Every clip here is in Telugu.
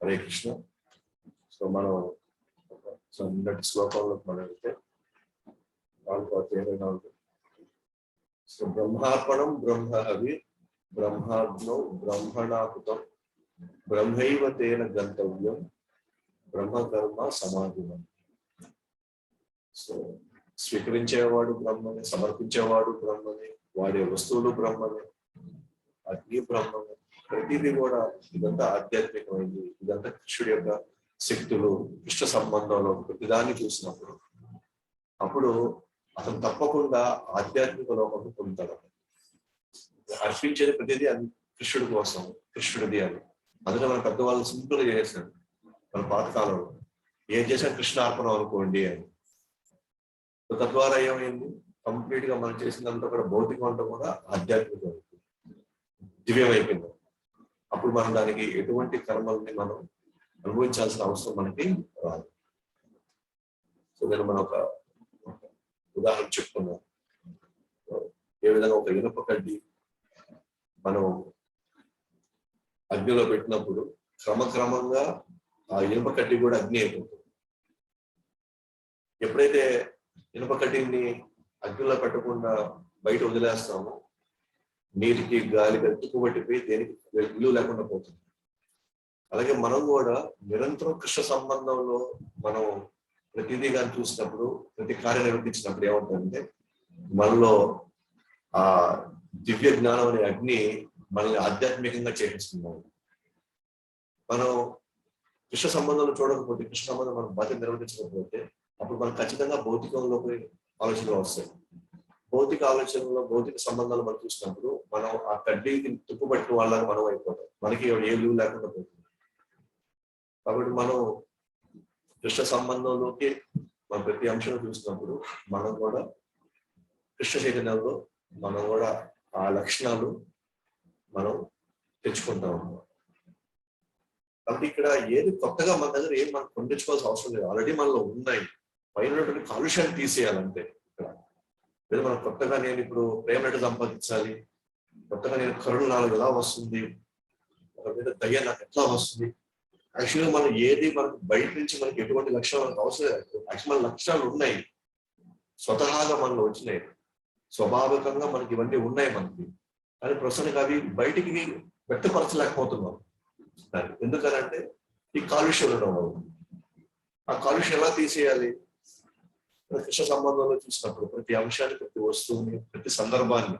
హరే కృష్ణ. సో మనం నిన్నటి శ్లోకంలో మనం వెళ్తే 4:24. సో బ్రహ్మార్పణం బ్రహ్మహవి బ్రహ్మాగ్నౌ బ్రహ్మణాహుతం బ్రహ్మైవ తేన గంతవ్యం బ్రహ్మకర్మ సమాధినం. సో స్వీకరించేవాడు బ్రహ్మని, సమర్పించేవాడు బ్రహ్మని, వాడే వస్తువులు బ్రహ్మని, అగ్ని బ్రహ్మని, ప్రతిదీ కూడా ఇదంతా ఆధ్యాత్మికమైంది. ఇదంతా కృష్ణుడి యొక్క శక్తులు, కృష్ణ సంబంధంలో ప్రతిదాన్ని చూసినప్పుడు అప్పుడు అతను తప్పకుండా ఆధ్యాత్మిక లోకంలో పొందుతాడు. అర్పించేది ప్రతిదీ అది కృష్ణుడి కోసం, కృష్ణుడిది అని. అందుకే మన పెద్దవాళ్ళు సింపుల్ గా చేశారు. మన పాతకాలంలో ఏం చేశారు, కృష్ణార్పణం అనుకోండి అని. తద్వారా ఏమైంది, కంప్లీట్ గా మనం చేసినంతా కూడా భౌతికం అంతా కూడా ఆధ్యాత్మికం దివ్యమైపోయింది. అప్పుడు మనం దానికి ఎటువంటి కర్మల్ని మనం అనుభవించాల్సిన అవసరం మనకి రాదు. సో నేను మనం ఒక ఉదాహరణ చెప్పుకున్నాం. ఏ విధంగా ఒక ఇనుప కడ్డి మనం అగ్నిలో పెట్టినప్పుడు క్రమక్రమంగా ఆ ఇనుప కడ్డి కూడా అగ్ని అయిపోతుంది. ఎప్పుడైతే ఇనుప కడ్డీని అగ్నిలో పెట్టకుండా బయట వదిలేస్తామో నీటికి, గాలికి తుప్పుబట్టిపోయి దేనికి విలువ లేకుండా పోతుంది. అలాగే మనం కూడా నిరంతరం కృష్ణ సంబంధంలో మనం ప్రతిదీ కానీ చూసినప్పుడు, ప్రతి కార్యం నిర్వర్తించినప్పుడు ఏమవుతుందంటే మనలో ఆ దివ్య జ్ఞానం అనే అగ్ని మనల్ని ఆధ్యాత్మికంగా చేపిస్తున్నాం. మనం కృష్ణ సంబంధంలో చూడకపోతే, కృష్ణ సంబంధం మనం బాధ్యత నిర్వర్తించకపోతే అప్పుడు మనం ఖచ్చితంగా భౌతికంలోకి ఆలోచనలు వస్తాయి. భౌతిక ఆలోచనలో, భౌతిక సంబంధాలు మనం చూసినప్పుడు మనం ఆ కడ్డీకి తుప్పుపట్టిన వాళ్ళగా మనం అయిపోతాం. మనకి ఏ విలువ లేకుండా పోతుంది. కాబట్టి మనం కృష్ణ సంబంధంలోకి మన ప్రతి అంశం చూసినప్పుడు మనం కూడా కృష్ణ చైతన్యంలో మనం కూడా ఆ లక్షణాలు మనం తెచ్చుకుంటాం అన్నమాట. కాబట్టి ఇక్కడ ఏది కొత్తగా మన దగ్గర ఏం మనం పొందించుకోవాల్సిన అవసరం లేదు, ఆల్రెడీ మనలో ఉన్నాయి. పైన కాలుష్యాన్ని తీసేయాలంటే ఇక్కడ లేదా మనం కొత్తగా నేను ఇప్పుడు ప్రేమ ఎట్లా సంపాదించాలి, కొత్తగా నేను కరుణ నాలుగు ఎలా వస్తుంది, ఒక మీద దయ్య నాకు ఎట్లా వస్తుంది. యాక్చువల్గా మనం ఏది మనకు బయట నుంచి మనకి ఎటువంటి లక్షణాలు అవసరం లేదు. యాక్చువల్ మన లక్షణాలు ఉన్నాయి, స్వతహాగా మనలో వచ్చినాయి, స్వాభావికంగా మనకి ఇవన్నీ ఉన్నాయి మనకి. కానీ ప్రస్తుతానికి అవి బయటికి వ్యక్తపరచలేకపోతున్నాం. ఎందుకనంటే ఈ కాలుష్యం ఉండడం వల్ల. ఆ కాలుష్యం ఎలా తీసేయాలి, కృష్ణ సంబంధంలో చూసినప్పుడు ప్రతి అంశాన్ని, ప్రతి వస్తువుని, ప్రతి సందర్భాన్ని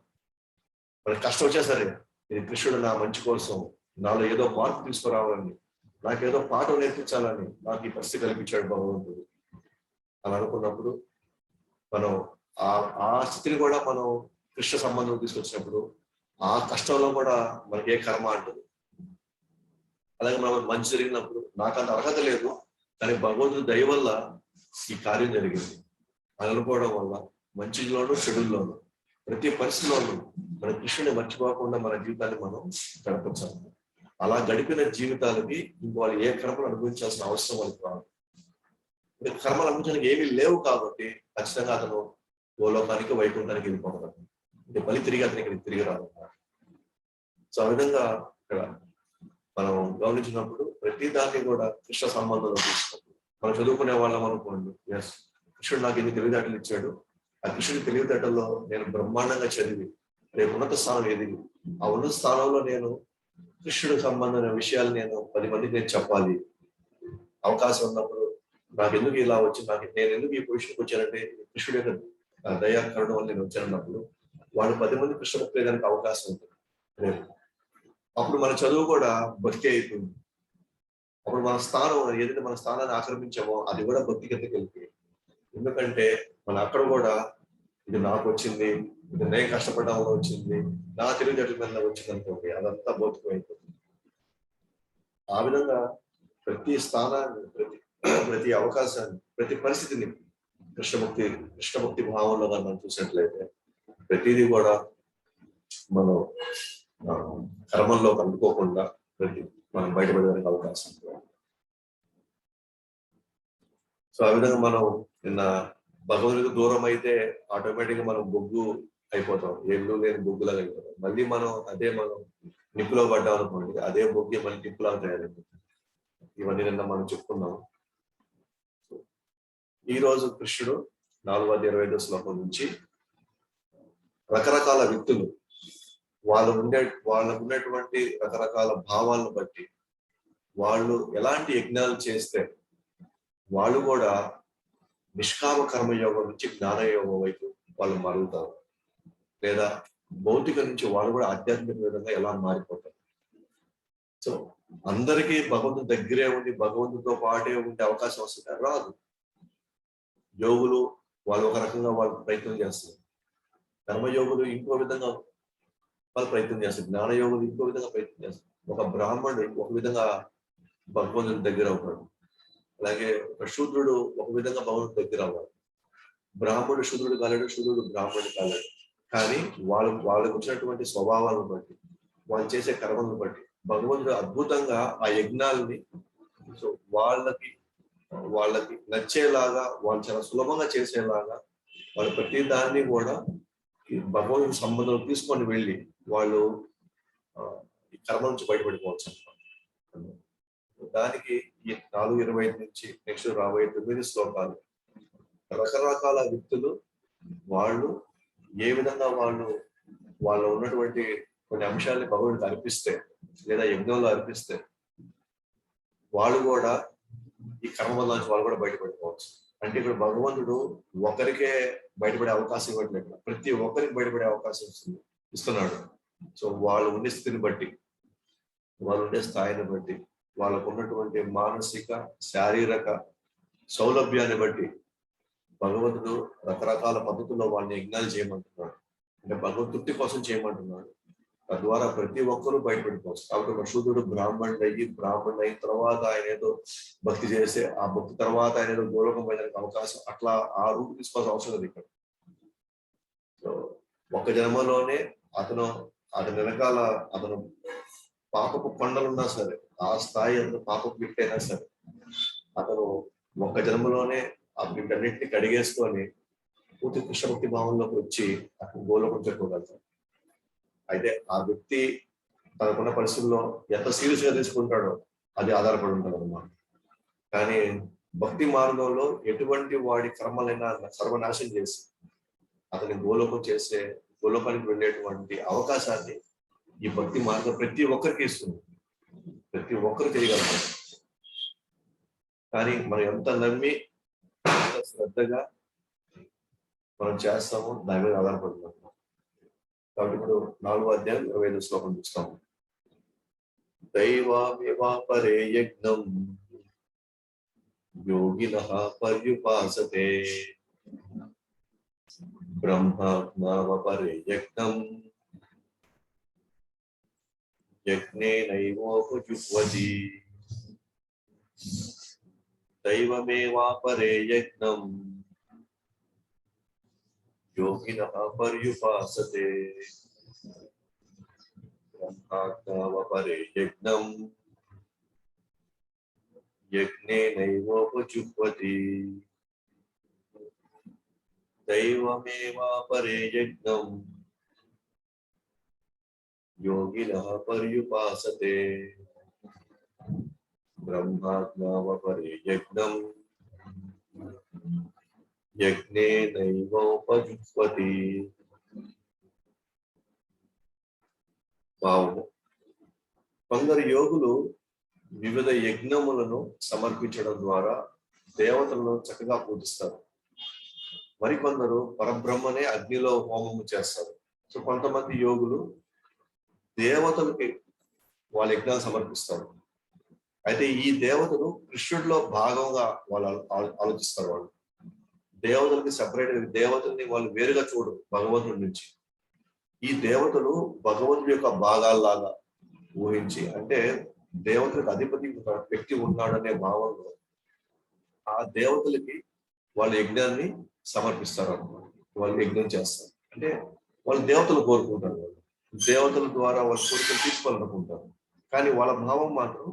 మనకి కష్టం వచ్చా సరే ఇది కృష్ణుడు నా మంచి కోసం, నాలో ఏదో మార్పు తీసుకురావాలని, నాకేదో పాఠం నేర్పించాలని నాకు ఈ పరిస్థితి కల్పించాడు భగవంతుడు అని అనుకున్నప్పుడు మనం ఆ స్థితిని కూడా మనం కృష్ణ సంబంధం తీసుకొచ్చినప్పుడు ఆ కష్టంలో కూడా మనకి ఏ కర్మ అంటుంది. అలాగే మనం మంచి జరిగినప్పుడు నాకు అంత అర్హత లేదు, కానీ భగవంతుడి దయ వల్ల ఈ కార్యం జరిగింది అని అనుకోవడం వల్ల మంచిలోనూ చెడుల్లోనూ ప్రతి పరిస్థితిలోనూ మన కృష్ణుని మర్చిపోకుండా మన జీవితాన్ని మనం గడపచ్చాలి. అలా గడిపిన జీవితాలకి ఇంకో వాళ్ళు ఏ కర్మలు అనుభవించాల్సిన అవసరం వాళ్ళకి రాదు. కర్మలు అనుభవించడానికి ఏమీ లేవు కాబట్టి ఖచ్చితంగా అతను గోలోకానికి, వైకుంఠానికి వెళ్ళిపోతాడు. అంటే మళ్ళీ తిరిగి అతనికి తిరిగి రాదు. సో ఆ విధంగా ఇక్కడ మనం గమనించినప్పుడు ప్రతి దాన్ని కూడా కృష్ణ సంబంధంలో తీసుకున్నప్పుడు మనం చదువుకునే వాళ్ళం అనుకోండి, ఎస్ కృష్ణుడు నాకు ఎన్ని తెలివితేటలు ఇచ్చాడు, ఆ కృష్ణుడి తెలివితేటల్లో నేను బ్రహ్మాండంగా చదివి రేపు ఉన్నత స్థానం ఎదిగి ఆ ఉన్నత స్థానంలో నేను కృష్ణుడికి సంబంధమైన విషయాలు నేను 10 మందికి నేను చెప్పాలి. అవకాశం ఉన్నప్పుడు నాకు ఎందుకు ఇలా వచ్చి, నేను ఎందుకు ఈ పొజిషన్కి వచ్చానంటే కృష్ణుడి యొక్క దయా కరుణ వల్ల నేను వచ్చానన్నప్పుడు వాళ్ళు 10 మంది కృష్ణ భక్తులు వేయడానికి అవకాశం ఉంటుంది రేపు. అప్పుడు మన చదువు కూడా భక్తి అయిపోయింది. అప్పుడు మన స్థానం ఏదైతే మన స్థానాన్ని ఆక్రమించామో అది కూడా భక్తి కిందకి వెళ్ళిపోయింది. ఎందుకంటే మన అక్కడ కూడా ఇది నాకు వచ్చింది, ఇది నేను కష్టపడడం వల్ల వచ్చింది, నా తెలివితేటల మీద వచ్చింది అనుకోండి, అదంతా భౌతికం అయిపోతుంది. ఆ విధంగా ప్రతి స్థానాన్ని, ప్రతి అవకాశాన్ని, ప్రతి పరిస్థితిని కృష్ణభక్తి భావంలో మనం చూసినట్లయితే ప్రతిదీ కూడా మనం కర్మల్లో అందుకోకుండా మనం బయటపడడానికి అవకాశం ఉంటుంది. సో ఆ విధంగా మనం నిన్న భగవంతుడికి దూరం అయితే ఆటోమేటిక్ గా మనం బొగ్గు అయిపోతాం, ఏళ్ళు లేని బొగ్గులాగా అయిపోతాం. మళ్ళీ మనం నిప్పులో పడ్డాం అనుకోండి, అదే బొగ్గే మళ్ళీ నిప్పులాగా తయారైపోతుంది. ఇవన్నీ నిన్న మనం చెప్పుకున్నాం. ఈ రోజు కృష్ణుడు 4:25 శ్లోకం నుంచి రకరకాల వ్యక్తులు వాళ్ళకు ఉన్నటువంటి రకరకాల భావాలను బట్టి వాళ్ళు ఎలాంటి యజ్ఞాలు చేస్తే వాళ్ళు కూడా నిష్కామ కర్మయోగం నుంచి జ్ఞానయోగం వైపు వాళ్ళు మారుతారు, లేదా భౌతిక నుంచి వాళ్ళు కూడా ఆధ్యాత్మిక విధంగా ఎలా మారిపోతారు. సో అందరికీ భగవంతుడి దగ్గరే ఉండి భగవంతుడితో పాటే ఉండే అవకాశం వస్తుంది రాదు. యోగులు వాళ్ళు ఒక రకంగా వాళ్ళు ప్రయత్నం చేస్తారు, కర్మయోగులు ఇంకో విధంగా వాళ్ళు ప్రయత్నం చేస్తారు, జ్ఞానయోగులు ఇంకో విధంగా ప్రయత్నం చేస్తారు. ఒక బ్రాహ్మణుడు ఒక విధంగా భగవంతుడి దగ్గర అవుతాడు, అలాగే ఒక శూద్రుడు ఒక విధంగా భగవంతుడి దగ్గర అవ్వాలి. బ్రాహ్మణుడు శూద్రుడు కాలేడు, శూద్రుడు బ్రాహ్మణుడు కాలేడు. కానీ వాళ్ళకు వచ్చినటువంటి స్వభావాలను బట్టి వాళ్ళు చేసే కర్మలను బట్టి భగవంతుడు అద్భుతంగా ఆ యజ్ఞాలని సో వాళ్ళకి నచ్చేలాగా వాళ్ళు చాలా సులభంగా చేసేలాగా వాళ్ళు ప్రతి దాన్ని కూడా భగవంతుడి సంబంధం తీసుకొని వెళ్ళి వాళ్ళు ఈ కర్మ నుంచి బయటపడిపోవచ్చు అన్నమాట. దానికి ఈ 4:25 నుంచి నెక్స్ట్ రాబోయే 9 శ్లోకాలు రకరకాల వ్యక్తులు వాళ్ళు ఏ విధంగా వాళ్ళు ఉన్నటువంటి కొన్ని అంశాలని భగవంతుడికి అర్పిస్తే లేదా యజ్ఞంలో అర్పిస్తే వాళ్ళు కూడా ఈ కర్మల నుంచి వాళ్ళు కూడా బయటపడిపోవచ్చు. అంటే ఇక్కడ భగవంతుడు ఒకరికే బయటపడే అవకాశం ఇవ్వట్లేదు, ప్రతి ఒక్కరికి బయటపడే అవకాశం ఇస్తున్నాడు. సో వాళ్ళు ఉండే స్థితిని బట్టి, వాళ్ళు ఉండే స్థాయిని బట్టి, వాళ్ళకు ఉన్నటువంటి మానసిక శారీరక సౌలభ్యాన్ని బట్టి భగవంతుడు రకరకాల పద్ధతుల్లో వాళ్ళని యజ్ఞాలు చేయమంటున్నాడు. అంటే భగవత్ తృప్తి కోసం చేయమంటున్నాడు. తద్వారా ప్రతి ఒక్కరూ బయటపడిపోవచ్చు. కాబట్టి ఒక శూద్రుడు బ్రాహ్మణుడు అయిన తర్వాత ఆయన ఏదో భక్తి చేస్తే ఆ భక్తి తర్వాత ఆయన ఏదో గోలోకం పోయడానికి అవకాశం, అట్లా ఆ రూపు తీసుకోవాల్సిన అవసరం లేదు ఇక్కడ. సో ఒక్క జన్మలోనే అతని వెనకాల అతను పాపపు కొండలున్నా సరే, ఆ స్థాయి అతను పాపపు బిట్టైనా సరే, అతను ఒక్క జన్మలోనే ఆ వీటన్నిటిని కడిగేసుకొని పూర్తి కృష్ణభక్తి భావంలోకి వచ్చి అతను గోలోకం చెప్పుకోగలుగుతాడు. అయితే ఆ వ్యక్తి తనకున్న పరిస్థితుల్లో ఎంత సీరియస్ గా తీసుకుంటాడో అది ఆధారపడి ఉంటుంది అన్నమాట. కానీ భక్తి మార్గంలో ఎటువంటి వాడి కర్మలైనా సర్వనాశనం చేసి అతని గోలోకానికి వెళ్ళేటువంటి అవకాశాన్ని ఈ భక్తి మార్గం ప్రతి ఒక్కరికి ఇస్తుంది, ప్రతి ఒక్కరు చేయగలుగుతారు. కానీ మనం ఎంత నమ్మి ఎంత శ్రద్ధగా మనం చేస్తామో దాని మీద ఆధారపడుతున్నాం. కాబట్టి ఇప్పుడు 4:25 శ్లోకం చూస్తాము. దైవాపరే యజ్ఞం యోగినః పర్యుపాసతే బ్రహ్మాజ్ఞావపరే యజ్ఞం యజ్ఞేనైవోపజుహ్వతి. దైవమేవాపరే యజ్ఞం యోగినః పర్యుపాసతే బ్రహ్మాజ్ఞావపరే యజ్ఞం యజ్ఞేనైవోపజుహ్వతి. దైవమేవాపరే యజ్ఞం యోగినః పర్యుపాసతే బ్రహ్మాజ్ఞావపరే యజ్ఞం యజ్ఞేనైవోపజుహ్వతి. భావము: కొందరు యోగులు వివిధ యజ్ఞములను సమర్పించడం ద్వారా దేవతలను చక్కగా పూజిస్తారు. మరికొందరు పరబ్రహ్మనే అగ్నిలో హోమము చేస్తారు. సో కొంతమంది యోగులు దేవతలకి వాళ్ళ యజ్ఞాలు సమర్పిస్తారు. అయితే ఈ దేవతలు కృష్ణుడిలో భాగంగా వాళ్ళు ఆలోచిస్తారు. వాళ్ళు దేవతలకి సెపరేట్, దేవతల్ని వాళ్ళు వేరుగా చూడరు భగవంతుడి నుంచి. ఈ దేవతలు భగవంతుడి యొక్క భాగాల్లాగా ఊహించి, అంటే దేవతలకు అధిపతి వ్యక్తి ఉన్నాడనే భావంలో ఆ దేవతలకి వాళ్ళ యజ్ఞాన్ని సమర్పిస్తారు అన్నమాట. వాళ్ళు యజ్ఞం చేస్తారు అంటే వాళ్ళు దేవతలు కోరుకుంటారు, వాళ్ళు దేవతల ద్వారా వాళ్ళ కోరికలు తీసుకోవాలనుకుంటారు. కానీ వాళ్ళ భావం మాత్రం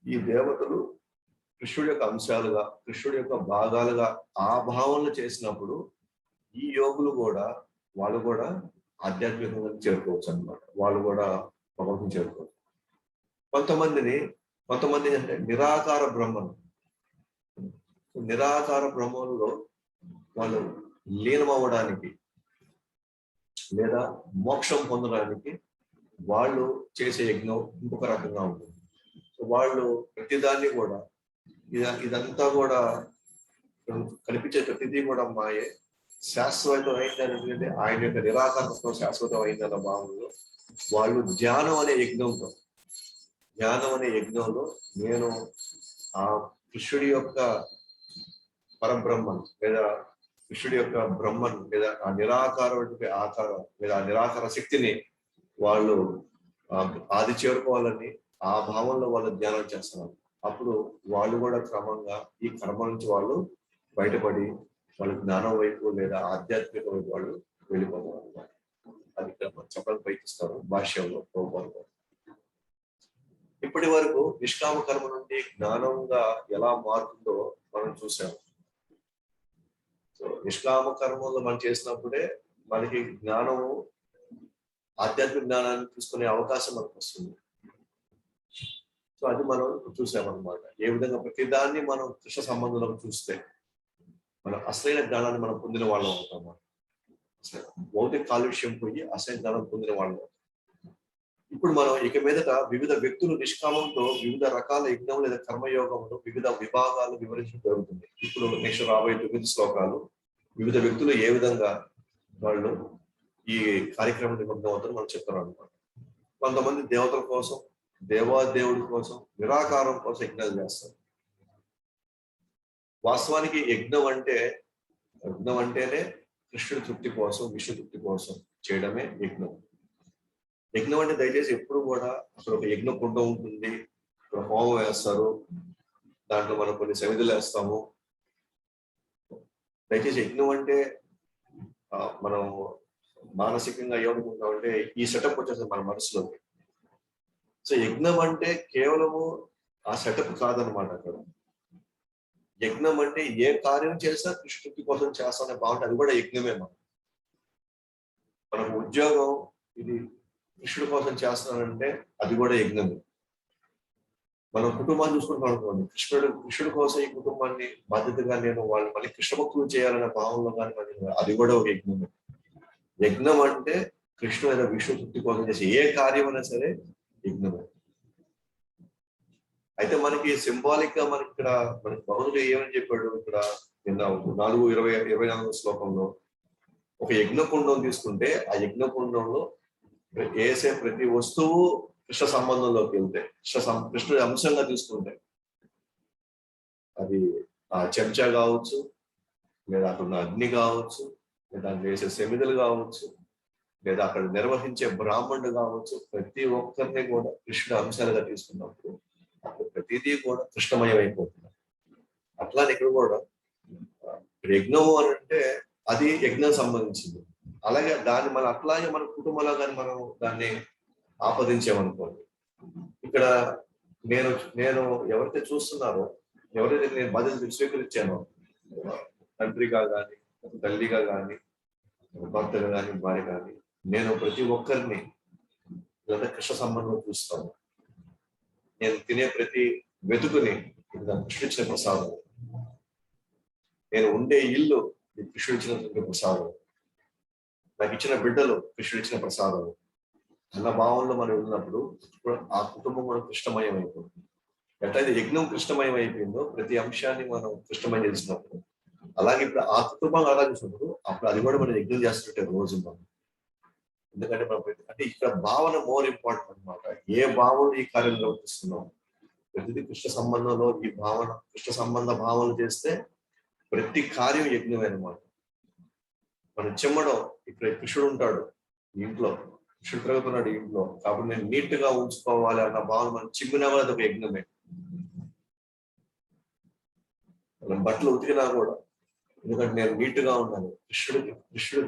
ఈ దేవతలు కృష్ణుడి యొక్క అంశాలుగా, కృష్ణుడి యొక్క భాగాలుగా ఆ భావనలు చేసినప్పుడు ఈ యోగులు కూడా వాళ్ళు కూడా ఆధ్యాత్మికంగా చేరుకోవచ్చు అన్నమాట. వాళ్ళు కూడా భగవంతుని చేరుకోవచ్చు. కొంతమందిని కొంతమంది అంటే నిరాకార బ్రహ్మను, నిరాకార బ్రహ్మంలో వాళ్ళు లీనమవ్వడానికి లేదా మోక్షం పొందడానికి వాళ్ళు చేసే యజ్ఞం ఇంకొక రకంగా ఉంటుంది. సో వాళ్ళు ప్రతిదాన్ని కూడా ఇదంతా కూడా కనిపించే ప్రతిదీ కూడా మాయే, శాశ్వతం అయిందని ఆయన యొక్క నిరాకారత్వం శాశ్వతం అయిందన్న భావంలో వాళ్ళు ధ్యానం అనే యజ్ఞంలో నేను ఆ కృష్ణుడి యొక్క పరబ్రహ్మన్ లేదా కృష్ణుడి యొక్క బ్రహ్మన్ లేదా ఆ నిరాకార ఆకారం లేదా ఆ నిరాకార శక్తిని వాళ్ళు ఆది చేరుకోవాలని ఆ భావంలో వాళ్ళు ధ్యానం చేస్తున్నారు. అప్పుడు వాళ్ళు కూడా క్రమంగా ఈ కర్మ నుంచి వాళ్ళు బయటపడి వాళ్ళు జ్ఞానం వైపు లేదా ఆధ్యాత్మిక వైపు వాళ్ళు వెళ్ళిపోతారు. అది చెప్పడానికి ప్రయత్నిస్తారు భాష్యంలో. ఇప్పటి వరకు నిష్కామ కర్మ నుండి జ్ఞానంగా ఎలా మారుతుందో మనం చూసాము. సో నిష్కామ కర్మలో మనం చేసినప్పుడే మనకి జ్ఞానము, ఆధ్యాత్మిక జ్ఞానాన్ని తీసుకునే అవకాశం మనకు వస్తుంది. సో అది మనం చూసామన్నమాట. ఏ విధంగా ప్రతిదాన్ని మనం కృష్ణ సంబంధంలో చూస్తే మనం అసలైన జ్ఞానాన్ని మనం పొందిన వాళ్ళం అవుతాం. భౌతిక కాలుష్యం పోయి అసలైన జ్ఞానం పొందిన వాళ్ళం. ఇప్పుడు మనం ఇక మీదట వివిధ వ్యక్తులు నిష్కామంతో వివిధ రకాల యజ్ఞం లేదా కర్మయోగంలో వివిధ విభాగాలు వివరించడం జరుగుతుంది. ఇప్పుడు నెక్స్ట్ రాబోయే 9 శ్లోకాలు వివిధ వ్యక్తులు ఏ విధంగా వాళ్ళు ఈ కార్యక్రమం నిమగ్నం అవుతారో మనం చెప్తారు అనమాట. కొంతమంది దేవతల కోసం, దేవాదేవుడి కోసం, నిరాకారం కోసం యజ్ఞాలు చేస్తారు. వాస్తవానికి యజ్ఞం అంటేనే కృష్ణుడి తృప్తి కోసం, విష్ణు తృప్తి కోసం చేయడమే యజ్ఞం. యజ్ఞం అంటే దయచేసి ఎప్పుడు కూడా అక్కడ ఒక యజ్ఞ కుండం ఉంటుంది, అక్కడ హోమం వేస్తారు, దాంట్లో మనం కొన్ని సమిధులు వేస్తాము. దయచేసి యజ్ఞం అంటే మనం మానసికంగా ఏమనుకుంటామంటే ఈ సెటప్ వచ్చేసి మన మనసులోకి. సో యజ్ఞం అంటే కేవలము ఆ సెటప్ కాదనమాట. అక్కడ యజ్ఞం అంటే ఏ కార్యం చేసినా కృష్ణుడి కోసం చేస్తామనే భావన, అది కూడా యజ్ఞమే. మనకు ఉద్యోగం ఇది కృష్ణుడి కోసం చేస్తున్నానంటే అది కూడా యజ్ఞమే. మనం కుటుంబాన్ని చూసుకుంటాం అనుకోండి, కృష్ణుడి కోసం ఈ కుటుంబాన్ని బాధ్యతగా నేను వాళ్ళు మళ్ళీ కృష్ణ భక్తులు చేయాలనే భావంలో కానీ అది కూడా ఒక యజ్ఞమే. యజ్ఞం అంటే కృష్ణుడు లేదా విష్ణు తృప్తి కోసం చేసే ఏ కార్యమైనా సరే యజ్ఞమే. అయితే మనకి సింబాలిక్ గా మనకి ఇక్కడ మనకి బహుళ ఏమని చెప్పాడు ఇక్కడ నిన్న 4:24 శ్లోకంలో, ఒక యజ్ఞకుండం తీసుకుంటే ఆ యజ్ఞకుండంలో వేసే ప్రతి వస్తువు కృష్ణ సంబంధంలోకి వెళ్తే, కృష్ణుడి అంశంగా తీసుకుంటే, అది ఆ చెంచా కావచ్చు, లేదా అక్కడ ఉన్న అగ్ని కావచ్చు, లేదా వేసే సెమిదలు కావచ్చు, లేదా అక్కడ నిర్వహించే బ్రాహ్మణుడు కావచ్చు, ప్రతి ఒక్కరిని కూడా కృష్ణుడి అంశాలుగా తీసుకున్నప్పుడు అప్పుడు ప్రతిదీ కూడా కృష్ణమయం అయిపోతుంది. అట్లానే ఇక్కడ కూడా యజ్ఞము అని అంటే అది యజ్ఞం సంబంధించింది. అలాగే దాన్ని మనం అట్లాగే మన కుటుంబంలో కానీ మనం దాన్ని ఆపదించామనుకోండి, ఇక్కడ నేను ఎవరైతే చూస్తున్నారో, ఎవరైతే నేను బాధ్యతలు స్వీకరించానో, తండ్రిగా కానీ, తల్లిగా కానీ, భర్తగా కానీ, భార్య కానీ, నేను ప్రతి ఒక్కరిని లేదా కృష్ణ సంబంధం చూస్తాను. నేను తినే ప్రతి వెతుకుని కృష్ణుడు ఇచ్చిన ప్రసాదం, నేను ఉండే ఇల్లు కృష్ణుడు ఇచ్చినటువంటి ప్రసాదం, నాకు ఇచ్చిన బిడ్డలు కృష్ణుడు ఇచ్చిన ప్రసాదం అన్న భావంలో మనం వెళ్ళినప్పుడు ఆ కుటుంబం మనం కృష్ణమయం అయిపోతుంది. ఎట్లయితే యజ్ఞం కృష్ణమయం అయిపోయిందో ప్రతి అంశాన్ని మనం కృష్ణమయం చేసినప్పుడు, అలాగే ఇప్పుడు ఆ కుటుంబాలు అలా చూసినప్పుడు అప్పుడు అది కూడా మనం యజ్ఞం చేస్తుంటే రోజు మనం. ఎందుకంటే మనం అంటే ఇక్కడ భావన మోర్ ఇంపార్టెంట్ అనమాట. ఏ భావన ఈ కార్యం నిర్వర్తిస్తున్నాం, ప్రతిదీ కృష్ణ సంబంధంలో ఈ భావన, కృష్ణ సంబంధ భావనలు చేస్తే ప్రతి కార్యం యజ్ఞమే అనమాట. మనం చెమ్మడం, ఇక్కడ కృష్ణుడు ఉంటాడు ఇంట్లో, కృష్ణుడు తిరుగుతున్నాడు ఇంట్లో, కాబట్టి నేను నీట్ గా ఉంచుకోవాలి అన్న భావన మనం చిమ్మినా కూడా అది ఒక యజ్ఞమే. మనం బట్టలు ఉతికినా కూడా, ఎందుకంటే నేను నీట్ గా ఉన్నాను,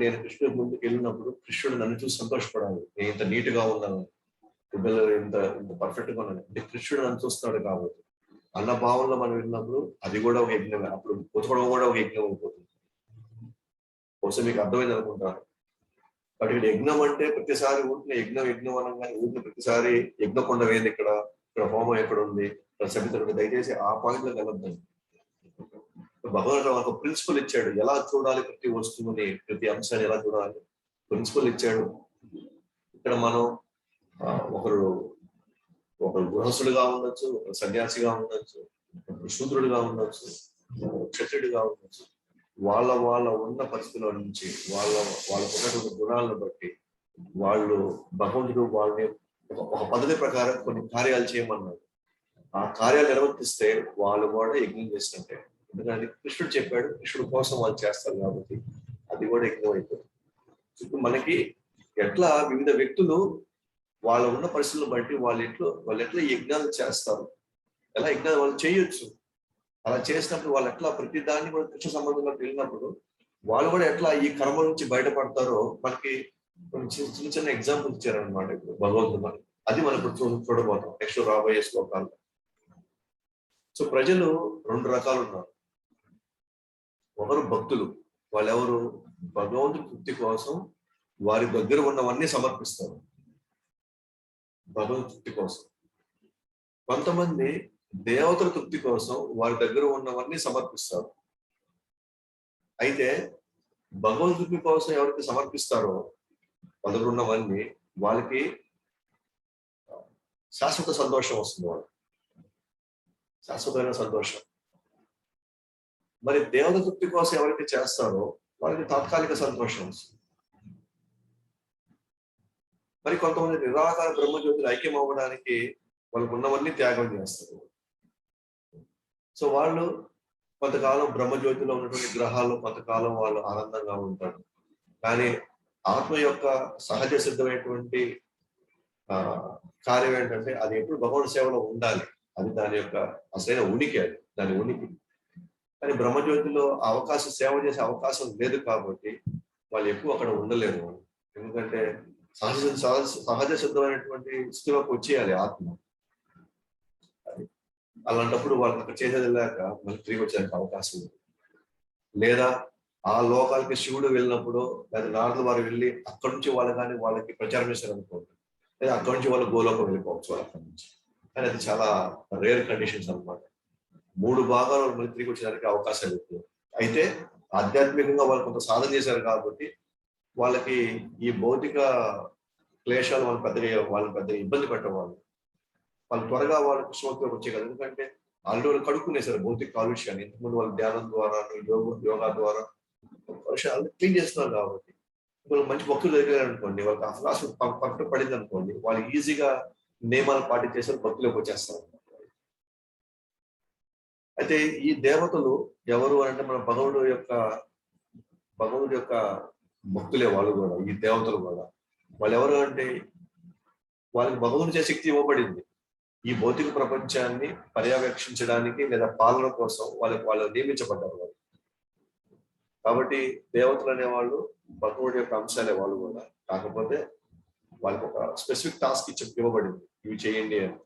నేను కృష్ణుడి ముందుకు వెళ్ళినప్పుడు కృష్ణుడు నన్ను చూసి సంతోషపడాలి, నేను ఇంత నీట్ గా ఉన్నాను, పిల్లలు ఇంత పర్ఫెక్ట్ గా ఉన్నాను అంటే కృష్ణుడు నన్ను చూస్తున్నాడు కాబట్టి అన్న భావంలో మనం వెళ్ళినప్పుడు అది కూడా ఒక యజ్ఞమే. అప్పుడు ఉతకడం కూడా ఒక యజ్ఞం అయిపోతుంది. బహుశా మీకు అర్థమైంది అనుకుంటాను. కాబట్టి ఇక్కడ యజ్ఞం అంటే ప్రతిసారి ఊరిని యజ్ఞం అనగానే ఊరిని ప్రతిసారి యజ్ఞకొండ వేది ఇక్కడ హోమం ఎక్కడ ఉంది, సభికులకు దయచేసి ఆ పాయింట్ లో వెళ్ళొద్దండి. భగవంతుడు ఒక ప్రిన్సిపల్ ఇచ్చాడు, ఎలా చూడాలి ప్రతి వస్తువుని, ప్రతి అంశాన్ని ఎలా చూడాలి ప్రిన్సిపల్ ఇచ్చాడు. ఇక్కడ మనం ఒకరు గృహస్థుడిగా ఉండొచ్చు, ఒక సన్యాసిగా ఉండొచ్చు, ఒక శూద్రుడిగా ఉండొచ్చు, క్షత్రుడిగా ఉండొచ్చు. వాళ్ళ ఉన్న పరిస్థితుల నుంచి వాళ్ళకు ఉన్నటువంటి గుణాలను బట్టి వాళ్ళు భగవంతుడు వాళ్ళని ఒక పద్ధతి ప్రకారం కొన్ని కార్యాలు చేయమన్నారు. ఆ కార్యాలు నిర్వర్తిస్తే వాళ్ళు కూడా యజ్ఞం చేసినట్టే. ఎందుకంటే కృష్ణుడు చెప్పాడు, కృష్ణుడు కోసం వాళ్ళు చేస్తారు కాబట్టి అది కూడా యజ్ఞం అయిపోతుంది. ఇప్పుడు మనకి ఎట్లా వివిధ వ్యక్తులు వాళ్ళ ఉన్న పరిస్థితులను బట్టి వాళ్ళు ఎట్లా యజ్ఞాలు చేస్తారు, ఎలా యజ్ఞాలు వాళ్ళు చేయొచ్చు, అలా చేసినప్పుడు వాళ్ళు ఎట్లా ప్రతి దాన్ని కూడా కృష్ణ సంబంధంలోకి వెళ్ళినప్పుడు వాళ్ళు కూడా ఎట్లా ఈ కర్మ నుంచి బయటపడతారో మనకి చిన్న చిన్న ఎగ్జాంపుల్ ఇచ్చారనమాట ఇప్పుడు భగవంతుడు. అది మనం ఇప్పుడు చూడబోతాం నెక్స్ట్ రాబోయే శ్లోకాలు. సో ప్రజలు 2 రకాలు ఉన్నారు. ఒకరు భక్తులు, వాళ్ళెవరు భగవంతుడి తృప్తి కోసం వారి దగ్గర ఉన్నవన్నీ సమర్పిస్తారు భగవంతుడి తృప్తి కోసం. కొంతమంది దేవతల తృప్తి కోసం వారి దగ్గర ఉన్నవన్నీ సమర్పిస్తారు. అయితే భగవంతుడి కోసం ఎవరికి సమర్పిస్తారో వాళ్ళ దగ్గర ఉన్నవన్నీ వాళ్ళకి శాశ్వత సంతోషం వస్తుంది, వాళ్ళు శాశ్వతమైన సంతోషం. మరి దేవత తృప్తి కోసం ఎవరైతే చేస్తారో వాళ్ళకి తాత్కాలిక సంతోషం వస్తుంది. మరి కొంతమంది నిరాకార బ్రహ్మజ్యోతులు ఐక్యం అవ్వడానికి వాళ్ళకు ఉన్నవన్నీ త్యాగం చేస్తారు. సో వాళ్ళు కొంతకాలం బ్రహ్మజ్యోతిలో ఉన్నటువంటి గ్రహాలు కొంతకాలం వాళ్ళు ఆనందంగా ఉంటారు. కానీ ఆత్మ యొక్క సహజ సిద్ధమైనటువంటి కార్యం ఏంటంటే అది ఎప్పుడు భగవంతుడి సేవలో ఉండాలి. అది దాని యొక్క అసలైన ఉనికి, అది దాని ఉనికి. కానీ బ్రహ్మజ్యోతిలో సేవ చేసే అవకాశం లేదు కాబట్టి వాళ్ళు ఎక్కువ అక్కడ ఉండలేరు. ఎందుకంటే సహజ సిద్ధమైనటువంటి స్థితిలోకి వచ్చేయాలి ఆత్మ. అలాంటప్పుడు వాళ్ళకి అక్కడ చేసేది లేక మళ్ళీ తిరిగి వచ్చేందుకు అవకాశం ఉంది. లేదా ఆ లోకాలకి శివుడు వెళ్ళినప్పుడు లేదా నారదుల వారు వెళ్ళి అక్కడి నుంచి వాళ్ళకి ప్రచారం చేశారు అనుకోండి, లేదా అక్కడి నుంచి వాళ్ళు గోలోకం వెళ్ళిపోవచ్చు వాళ్ళు అక్కడి నుంచి. కానీ అది చాలా రేర్ కండిషన్స్ అనమాట. 3 భాగాలు మళ్ళీ తిరిగి వచ్చేదానికి అవకాశాలు ఎక్కువ. అయితే ఆధ్యాత్మికంగా వాళ్ళు కొంత సాధన చేశారు కాబట్టి వాళ్ళకి ఈ భౌతిక క్లేశాలు వాళ్ళని పెద్దగా ఇబ్బంది పెట్టేవాళ్ళు. వాళ్ళు త్వరగా వాళ్ళ కృష్ణలోకి వచ్చేయగలరు. ఎందుకంటే ఆల్రెడీ వాళ్ళు కడుక్కునేసారు భౌతిక కాలుష్యాన్ని. ఇంతకుముందు వాళ్ళు ధ్యానం ద్వారా యోగా ద్వారా కాలుష్యాలు క్లీన్ చేస్తున్నారు కాబట్టి వాళ్ళు మంచి భక్తులు దగ్గర అనుకోండి, వాళ్ళకి అసలు పట్టు పడింది అనుకోండి, వాళ్ళు ఈజీగా నియమాలు పాటించేసారు, భక్తులకు వచ్చేస్తారు. అయితే ఈ దేవతలు ఎవరు అంటే మన భగవంతుడి యొక్క భక్తులే వాళ్ళు కూడా. ఈ దేవతలు కూడా వాళ్ళు ఎవరు అంటే వాళ్ళకి భగవంతుడి చే శక్తి ఇవ్వబడింది ఈ భౌతిక ప్రపంచాన్ని పర్యవేక్షించడానికి లేదా పాలన కోసం వాళ్ళు నియమించబడ్డారు వాళ్ళు. కాబట్టి దేవతలు అనేవాళ్ళు భగవంతుడి యొక్క అంశాలే వాళ్ళు కూడా. కాకపోతే వాళ్ళకి ఒక స్పెసిఫిక్ టాస్క్ ఇవ్వబడింది, ఇవి చేయండి అని.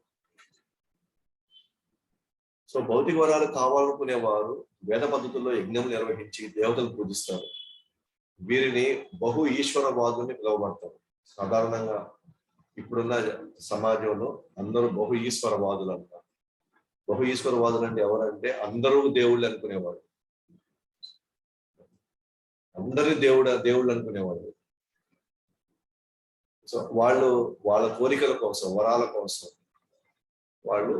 సో భౌతిక వరాలు కావాలనుకునేవారు వేద పద్ధతుల్లో యజ్ఞం నిర్వహించి దేవతలు పూజిస్తారు. వీరిని బహు ఈశ్వరవాదుల్ని పిలువబడతారు. సాధారణంగా ఇప్పుడున్న సమాజంలో అందరూ బహు ఈశ్వరవాదులు అంటారు. బహు ఈశ్వరవాదులు అంటే ఎవరంటే అందరూ దేవుళ్ళు అనుకునేవాడు, అందరి దేవుళ్ళు అనుకునేవాడు. సో వాళ్ళ కోరికల కోసం, వరాల కోసం వాళ్ళు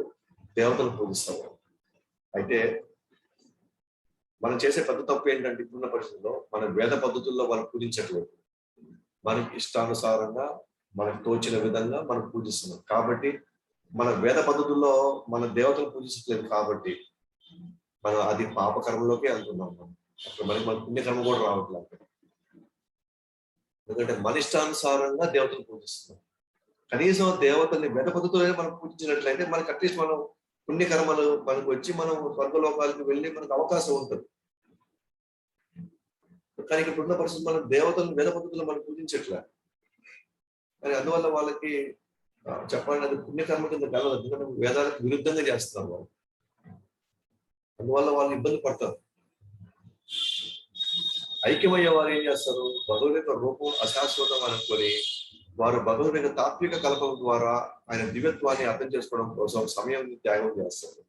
దేవతలు పూజిస్తారు. అయితే మనం చేసే పెద్ద తప్పు ఏంటంటే ఇప్పుడున్న పరిస్థితుల్లో మన వేద పద్ధతుల్లో వాళ్ళు పూజించట్లేదు. మనకి ఇష్టానుసారంగా మనకు తోచిన విధంగా మనం పూజిస్తున్నాం. కాబట్టి మన వేద పద్ధతుల్లో మన దేవతలు పూజించట్లేదు కాబట్టి మనం అది పాపకర్మలోకే అంటున్నాం. మనకి మన పుణ్యకర్మ కూడా రావట్లేదు. ఎందుకంటే మన ఇష్టానుసారంగా దేవతలు పూజిస్తున్నాం. కనీసం దేవతల్ని వేద పద్ధతులనే మనం పూజించినట్లయితే మనకి అట్లీస్ట్ మనం పుణ్యకర్మలు మనకు వచ్చి మనం స్వర్గలోకాలకు వెళ్ళి మనకు అవకాశం ఉంటుంది. కానీ ఇప్పుడున్న పరిస్థితి మనం దేవతలను వేద పద్ధతులు మనం పూజించట్లే. కానీ అందువల్ల వాళ్ళకి చెప్పాలంటే అది పుణ్యకర్మ కింద కలదు. ఎందుకంటే వేదాలకు విరుద్ధంగా చేస్తున్నారు వాళ్ళు. అందువల్ల వాళ్ళు ఇబ్బంది పడతారు. ఐక్యమయ్యే వారు ఏం చేస్తారు, భగవంతుడి యొక్క రూపం అశాశ్వతం అనుకొని వారు భగవంతుని యొక్క తాత్విక కల్పన ద్వారా ఆయన దివ్యత్వాన్ని అర్థం చేసుకోవడం కోసం సమయం త్యాగం చేస్తారు.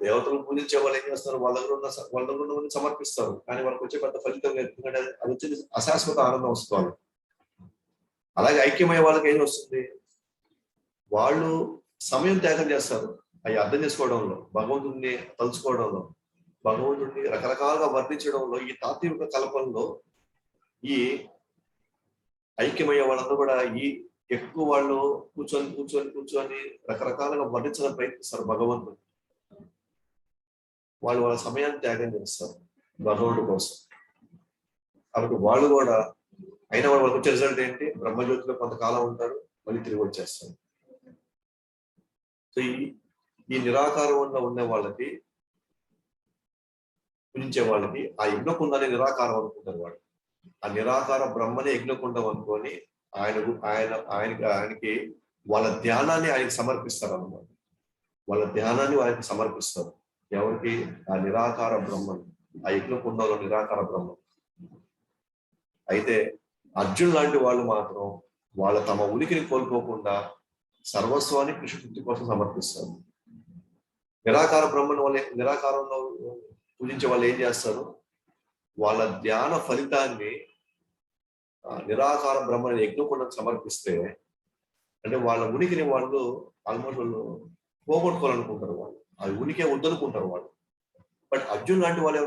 దేవతలు పూజించే వాళ్ళు ఏం చేస్తారు, వాళ్ళ దగ్గర ఉన్న సమర్పిస్తారు, కానీ వాళ్ళకి వచ్చే పెద్ద ఫలితం ఎందుకంటే అది వచ్చేది అశాశ్వత ఆనందం వస్తుంది. అలాగే ఐక్యమయ్యే వాళ్ళకి ఏం వస్తుంది, వాళ్ళు సమయం త్యాగం చేస్తారు అవి అర్థం చేసుకోవడంలో, భగవంతుడిని తలుచుకోవడంలో, భగవంతుడిని రకరకాలుగా వర్ణించడంలో, ఈ తాత్విక కల్పనలో ఈ ఐక్యమయ్యే వాళ్ళందరూ కూడా ఈ ఎక్కువ వాళ్ళు కూర్చొని రకరకాలుగా వర్ణించడానికి ప్రయత్నిస్తారు భగవంతుడు. వాళ్ళు వాళ్ళ సమయాన్ని త్యాగం చేస్తారు భగవంతుడి కోసం. కాబట్టి వాళ్ళు కూడా అయినా వాళ్ళకి వచ్చే రిజల్ట్ ఏంటి, బ్రహ్మజ్యోతిలో కొంతకాలం ఉంటారు, మళ్ళీ తిరిగి వచ్చేస్తారు. సో ఈ నిరాకారంలో ఉన్న వాళ్ళకి, పూజించే వాళ్ళకి ఆ యజ్ఞకుండానే నిరాకారం అనుకుంటారు. వాళ్ళు ఆ నిరాకార బ్రహ్మనే యజ్ఞకుండం అనుకొని ఆయనకి వాళ్ళ ధ్యానాన్ని ఆయనకి సమర్పిస్తారు అన్నమాట. వాళ్ళ ధ్యానాన్ని ఆయనకి సమర్పిస్తారు. ఎవరికి? ఆ నిరాకార బ్రహ్మని, ఆ యజ్ఞకుండంలో నిరాకార బ్రహ్మ. అయితే అర్జున్ లాంటి వాళ్ళు మాత్రం వాళ్ళ తమ ఉనికిని కోల్పోకుండా సర్వస్వాన్ని కృష్ణతృప్తి కోసం సమర్పిస్తారు. నిరాకార బ్రహ్మను వాళ్ళ నిరాకారంలో పూజించే వాళ్ళు ఏం చేస్తారు, వాళ్ళ ధ్యాన ఫలితాన్ని నిరాకార బ్రహ్మని యజ్ఞకుండకు సమర్పిస్తే, అంటే వాళ్ళ ఉనికిని వాళ్ళు ఆల్మోస్ట్ వాళ్ళు పోగొట్టుకోవాలనుకుంటారు. వాళ్ళు ఆ ఉనికే వద్దనుకుంటారు వాళ్ళు. బట్ అర్జున్ లాంటి వాళ్ళు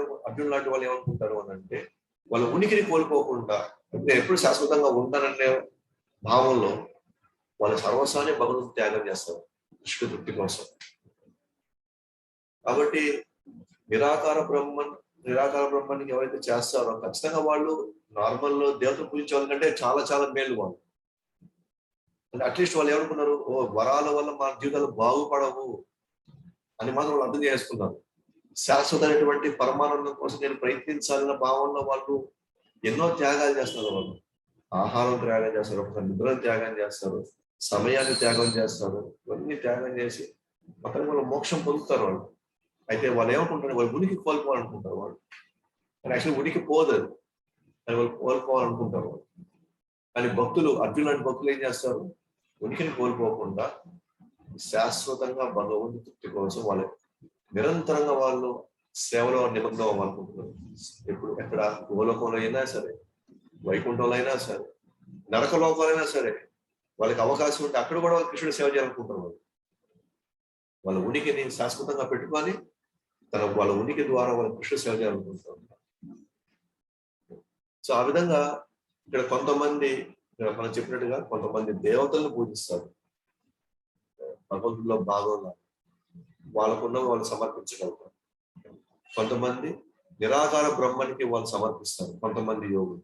ఏమనుకుంటారు అని అంటే, వాళ్ళ ఉనికిని కోల్పోకుండా నేను ఎప్పుడు శాశ్వతంగా ఉంటాననే భావంలో వాళ్ళ సర్వస్వాన్ని భగవంతుడు త్యాగం చేస్తారు కృష్ణ తృప్తి కోసం. కాబట్టి నిరాకార బ్రహ్మానికి ఎవరైతే చేస్తారో ఖచ్చితంగా వాళ్ళు నార్మల్ దేవతలు పూజించే వాళ్ళకంటే చాలా చాలా మేలు వాళ్ళు. అంటే అట్లీస్ట్ వాళ్ళు ఏమనుకున్నారు, వరాల వల్ల మా జీవితాలు బాగుపడవు అని మాత్రం వాళ్ళు అర్థం చేసుకున్నారు. శాశ్వతమైనటువంటి పరమానందం కోసం నేను ప్రయత్నించాలన్న భావంలో వాళ్ళు ఎన్నో త్యాగాలు చేస్తున్నారు. వాళ్ళు ఆహారం త్యాగం చేస్తారు, ఒకసారి నిద్రను త్యాగం చేస్తారు, సమయాన్ని త్యాగం చేస్తారు, ఇవన్నీ త్యాగం చేసి మొత్తం వాళ్ళు మోక్షం పొందుతారు వాళ్ళు. అయితే వాళ్ళు ఏమనుకుంటారు, వాళ్ళు ఉనికి కోల్పోవాలనుకుంటారు వాళ్ళు. యాక్చువల్లీ ఉనికి పోదరు, అది వాళ్ళు కోల్పోవాలనుకుంటారు వాళ్ళు. కానీ అర్జున్ లాంటి భక్తులు ఏం చేస్తారు, ఉనికిని కోల్పోకుండా శాశ్వతంగా భగవంతు తృప్తి కోసం వాళ్ళు నిరంతరంగా వాళ్ళు సేవలో నిమగ్నం అవ్వాలనుకుంటున్నారు. ఎక్కడ గోలోకంలో అయినా సరే, వైకుంఠంలో అయినా సరే, నరక లోకాలైనా సరే, వాళ్ళకి అవకాశం ఉంటే అక్కడ కూడా కృష్ణుడు సేవ చేయాలనుకుంటున్నారు. వాళ్ళ ఉనికిని శాశ్వతంగా పెట్టుకొని వాళ్ళ ఉనికి ద్వారా వాళ్ళ కృష్ణ సేవ చేయాలనుకుంటున్నారు. సో ఆ విధంగా ఇక్కడ కొంతమంది, మనం చెప్పినట్టుగా కొంతమంది దేవతలను పూజిస్తారు, భగవంతుల్లో భాగంగా వాళ్ళకున్న వాళ్ళు సమర్పించగలుగుతారు. కొంతమంది నిరాకార బ్రహ్మనికి వాళ్ళు సమర్పిస్తారు, కొంతమంది యోగులు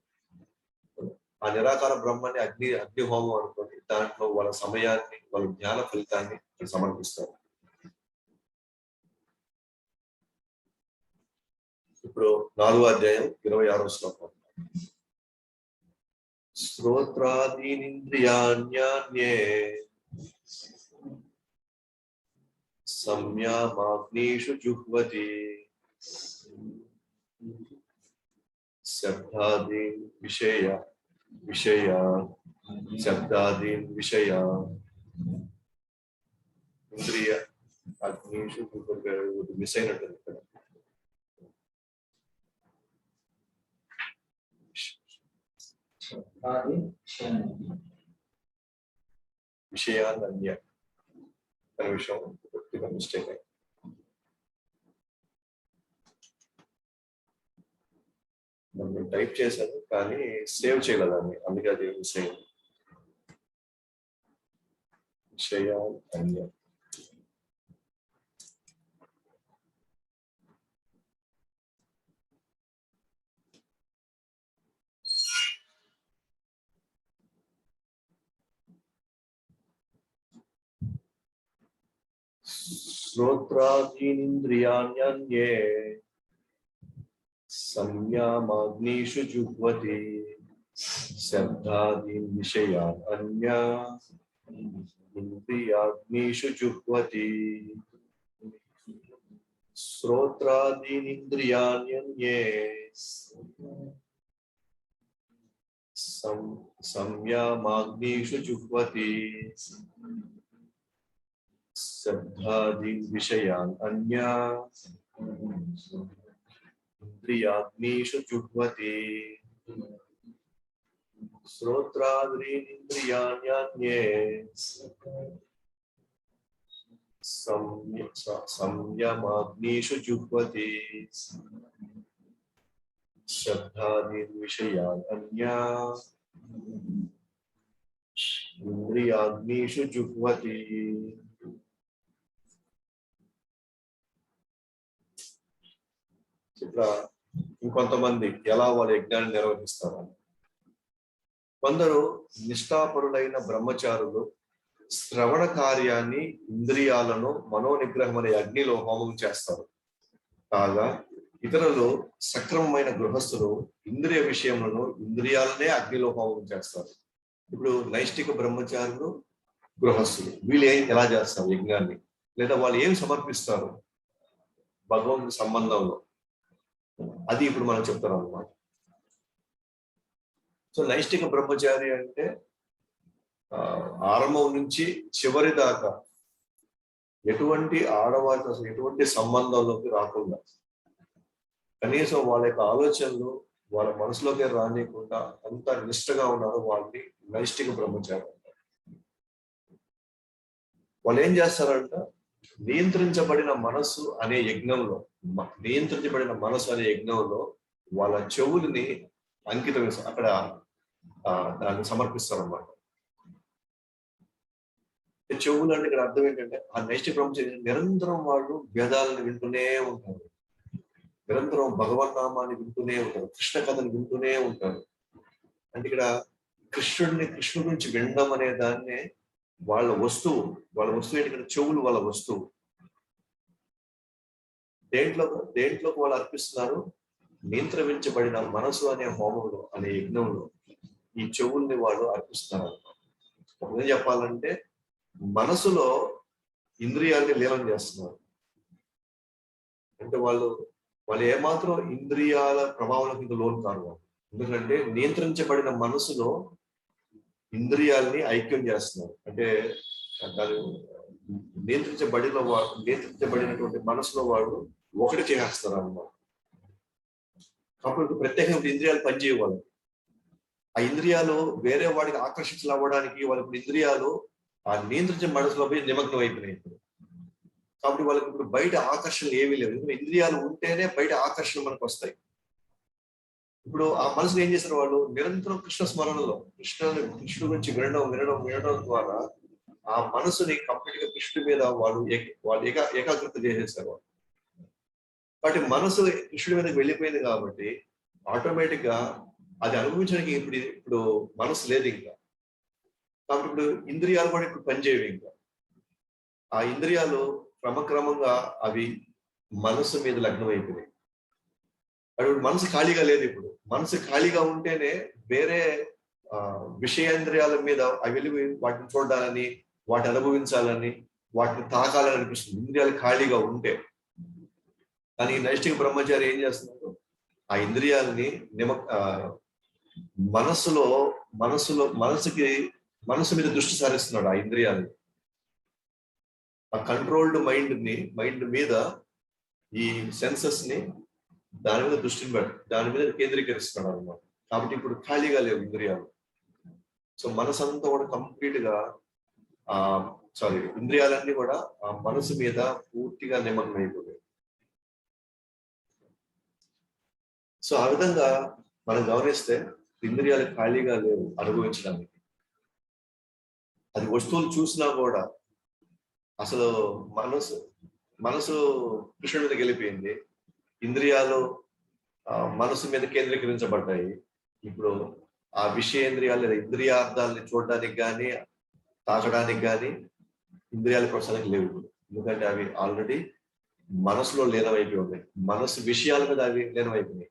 ఆ నిరాకార బ్రహ్మని అగ్ని హోమం అనుకోని దాంట్లో వాళ్ళ సమయాన్ని, వాళ్ళ జ్ఞాన ఫలితాన్ని సమర్పిస్తారు. ఇప్పుడు 4వ అధ్యాయం 26వ శ్లోకం. శ్రోత్రాదీనింద్రియాణ్యాన్యే సంయమాగ్నిషు జుహ్వతి శబ్దాదీన్ విషయ ఇంద్రియ అగ్నిషు మిస్ అయినట్టుంది ఇక్కడ. విషయాన్ని విషయం మిస్టేక్ అయింది. నేను టైప్ చేశాను కానీ సేవ్ చేయలేదాన్ని, అందుకే అది మిస్ అయింది. విషయాన్ని శ్రోత్రాదీనింద్రియాణ్యన్యే సంయమాగ్నిషు జుహ్వతి శబ్దాదీన్ విషయాన్ అన్యా ఇంద్రియాగ్నిషు జుహ్వతి. శ్రోత్రాదీనింద్రియాణ్యన్యే సంయమాగ్నిషు జుహ్వతి శబ్దాదీన్ విషయాన్ అన్యా ఇంద్రియాగ్నిషు జుహ్వతి శ్రోత్రాదీన్ ఇంద్రియాణ్యన్యే సంయమాగ్నిషు జుహ్వతి శబ్దాదీన్ విషయాన్ అన్యా ఇంద్రియాగ్నిషు జుహ్వతి. ఇట్లా ఇంకొంతమంది ఎలా వాళ్ళ యజ్ఞాన్ని నిర్వహిస్తారు. కొందరు నిష్ఠాపరులైన బ్రహ్మచారులు శ్రవణ కార్యాన్ని ఇంద్రియాలను మనోనిగ్రహం అనే అగ్నిలో హోమం చేస్తారు. కాగా ఇతరులు సక్రమమైన గృహస్థులు ఇంద్రియ విషయములను ఇంద్రియాలనే అగ్నిలో హోమం చేస్తారు. ఇప్పుడు నైష్టిక బ్రహ్మచారులు గృహస్థులు వీళ్ళు ఎలా చేస్తారు యజ్ఞాన్ని, లేదా వాళ్ళు ఏం సమర్పిస్తారు భగవంతుడి సంబంధంలో, అది ఇప్పుడు మనం చెప్తాం అన్నమాట. సో నైష్టిక బ్రహ్మచారి అంటే ఆరంభం నుంచి చివరి దాకా ఎటువంటి ఆడవారితో అసలు ఎటువంటి సంబంధంలోకి రాకుండా, కనీసం వాళ్ళ యొక్క ఆలోచనలు వాళ్ళ మనసులోకి రానియకుండా అంత నిష్ఠగా ఉన్నారు వాళ్ళని నైష్టిక బ్రహ్మచారి అంటారు. వాళ్ళు ఏం చేస్తారంట, నియంత్రించబడిన మనసు అనే యజ్ఞంలో వాళ్ళ చెవుల్ని అంకితం అక్కడ దాన్ని సమర్పిస్తారు అన్నమాట. చెవులు అంటే ఇక్కడ అర్థం ఏంటంటే ఆ నైష్టిక బ్రహ్మచారి నిరంతరం వాళ్ళు వేదాలను వింటూనే ఉంటారు, నిరంతరం భగవన్నామాన్ని వింటూనే ఉంటారు, కృష్ణ కథను వింటూనే ఉంటారు. అంటే ఇక్కడ కృష్ణుడి గురించి వినడం అనే దాన్నే వాళ్ళ వస్తువు ఏంటి, చెవులు వాళ్ళ వస్తువు. దేంట్లోకి వాళ్ళు అర్పిస్తున్నారు, నియంత్రించబడిన మనసు అనే హోమంలో అనే యజ్ఞంలో ఈ చెవుల్ని వాళ్ళు అర్పిస్తున్నారు. ఒకటే చెప్పాలంటే మనసులో ఇంద్రియాల్ని లీనం చేస్తున్నారు. అంటే వాళ్ళు ఏమాత్రం ఇంద్రియాల ప్రభావం కింద లోను కారు. ఎందుకంటే నియంత్రించబడిన మనసులో ఇంద్రియాల్ని ఐక్యం చేస్తున్నారు. అంటే దాని నియంత్రించబడినటువంటి మనసులో వాళ్ళు ఒకటి చేస్తారు అన్నమాట. కాబట్టి ప్రత్యేకంగా ఇంద్రియాలు పనిచేయవాలి. ఆ ఇంద్రియాలు వేరే వాడికి ఆకర్షించలవ్వడానికి వాళ్ళకి ఇంద్రియాలు ఆ నియంత్రించిన మనసులో పోయి నిమగ్నం అయిపోయినాయి ఇప్పుడు. కాబట్టి వాళ్ళకి ఇప్పుడు బయట ఆకర్షణలు ఏమీ లేవు. ఎందుకంటే ఇంద్రియాలు ఉంటేనే బయట ఆకర్షణలు మనకు వస్తాయి. ఇప్పుడు ఆ మనసుని ఏం చేస్తారు వాళ్ళు, నిరంతరం కృష్ణ స్మరణలో కృష్ణుడి గురించి వినడం ద్వారా ఆ మనసుని కంప్లీట్ గా కృష్ణుడి మీద వాళ్ళు ఏకాగ్రత చేసేసారు. కాబట్టి మనసు కృష్ణుడి మీదకి వెళ్ళిపోయింది కాబట్టి ఆటోమేటిక్ గా అది అనుభవించడానికి ఇప్పుడు మనసు లేదు ఇంకా. కాబట్టి ఇప్పుడు ఇంద్రియాలు కూడా ఇప్పుడు పనిచేయవు ఇంకా. ఆ ఇంద్రియాలు క్రమక్రమంగా అవి మనసు మీద లగ్నం అయిపోయినాయి. అప్పుడు మనసు ఖాళీగా లేదు. ఇప్పుడు మనసు ఖాళీగా ఉంటేనే వేరే విషయేంద్రియాల మీద అవి వెళ్ళి వాటిని చూడాలని, వాటిని అనుభవించాలని, వాటిని తాకాలని అనిపిస్తుంది ఇంద్రియాలు ఖాళీగా ఉంటే. కానీ నైష్టిక బ్రహ్మచారి ఏం చేస్తున్నారు, ఆ ఇంద్రియాలని మనసు మీద దృష్టి సారిస్తున్నాడు. ఆ ఇంద్రియాలని, ఆ కంట్రోల్డ్ మైండ్ మీద ఈ సెన్సెస్ ని దాని మీద దాని మీద కేంద్రీకరిస్తున్నాడు అన్నమాట. కాబట్టి ఇప్పుడు ఖాళీగా లేవు ఇంద్రియాలు. సో మనసు అంతా కూడా కంప్లీట్ గా ఇంద్రియాలన్నీ కూడా ఆ మనసు మీద పూర్తిగా నిమగ్నం అయిపోయాయి. సో ఆ విధంగా మనం గమనిస్తే ఇంద్రియాలు ఖాళీగా లేవు అనుభవించడానికి. అది వస్తువులు చూసినా కూడా అసలు మనసు కృష్ణుడి మీదకి వెళ్ళిపోయింది, ఇంద్రియాలు మనసు మీద కేంద్రీకరించబడ్డాయి. ఇప్పుడు ఆ విషయేంద్రియాలు లేదా ఇంద్రియార్థాలని చూడడానికి కానీ తాకడానికి కానీ ఇంద్రియాల ప్రసనకి లేవు. ఎందుకంటే అవి ఆల్రెడీ మనసులో లీనమైపోయి ఉన్నాయి, మనసు విషయాల మీద అవి లీనమైపోయినాయి.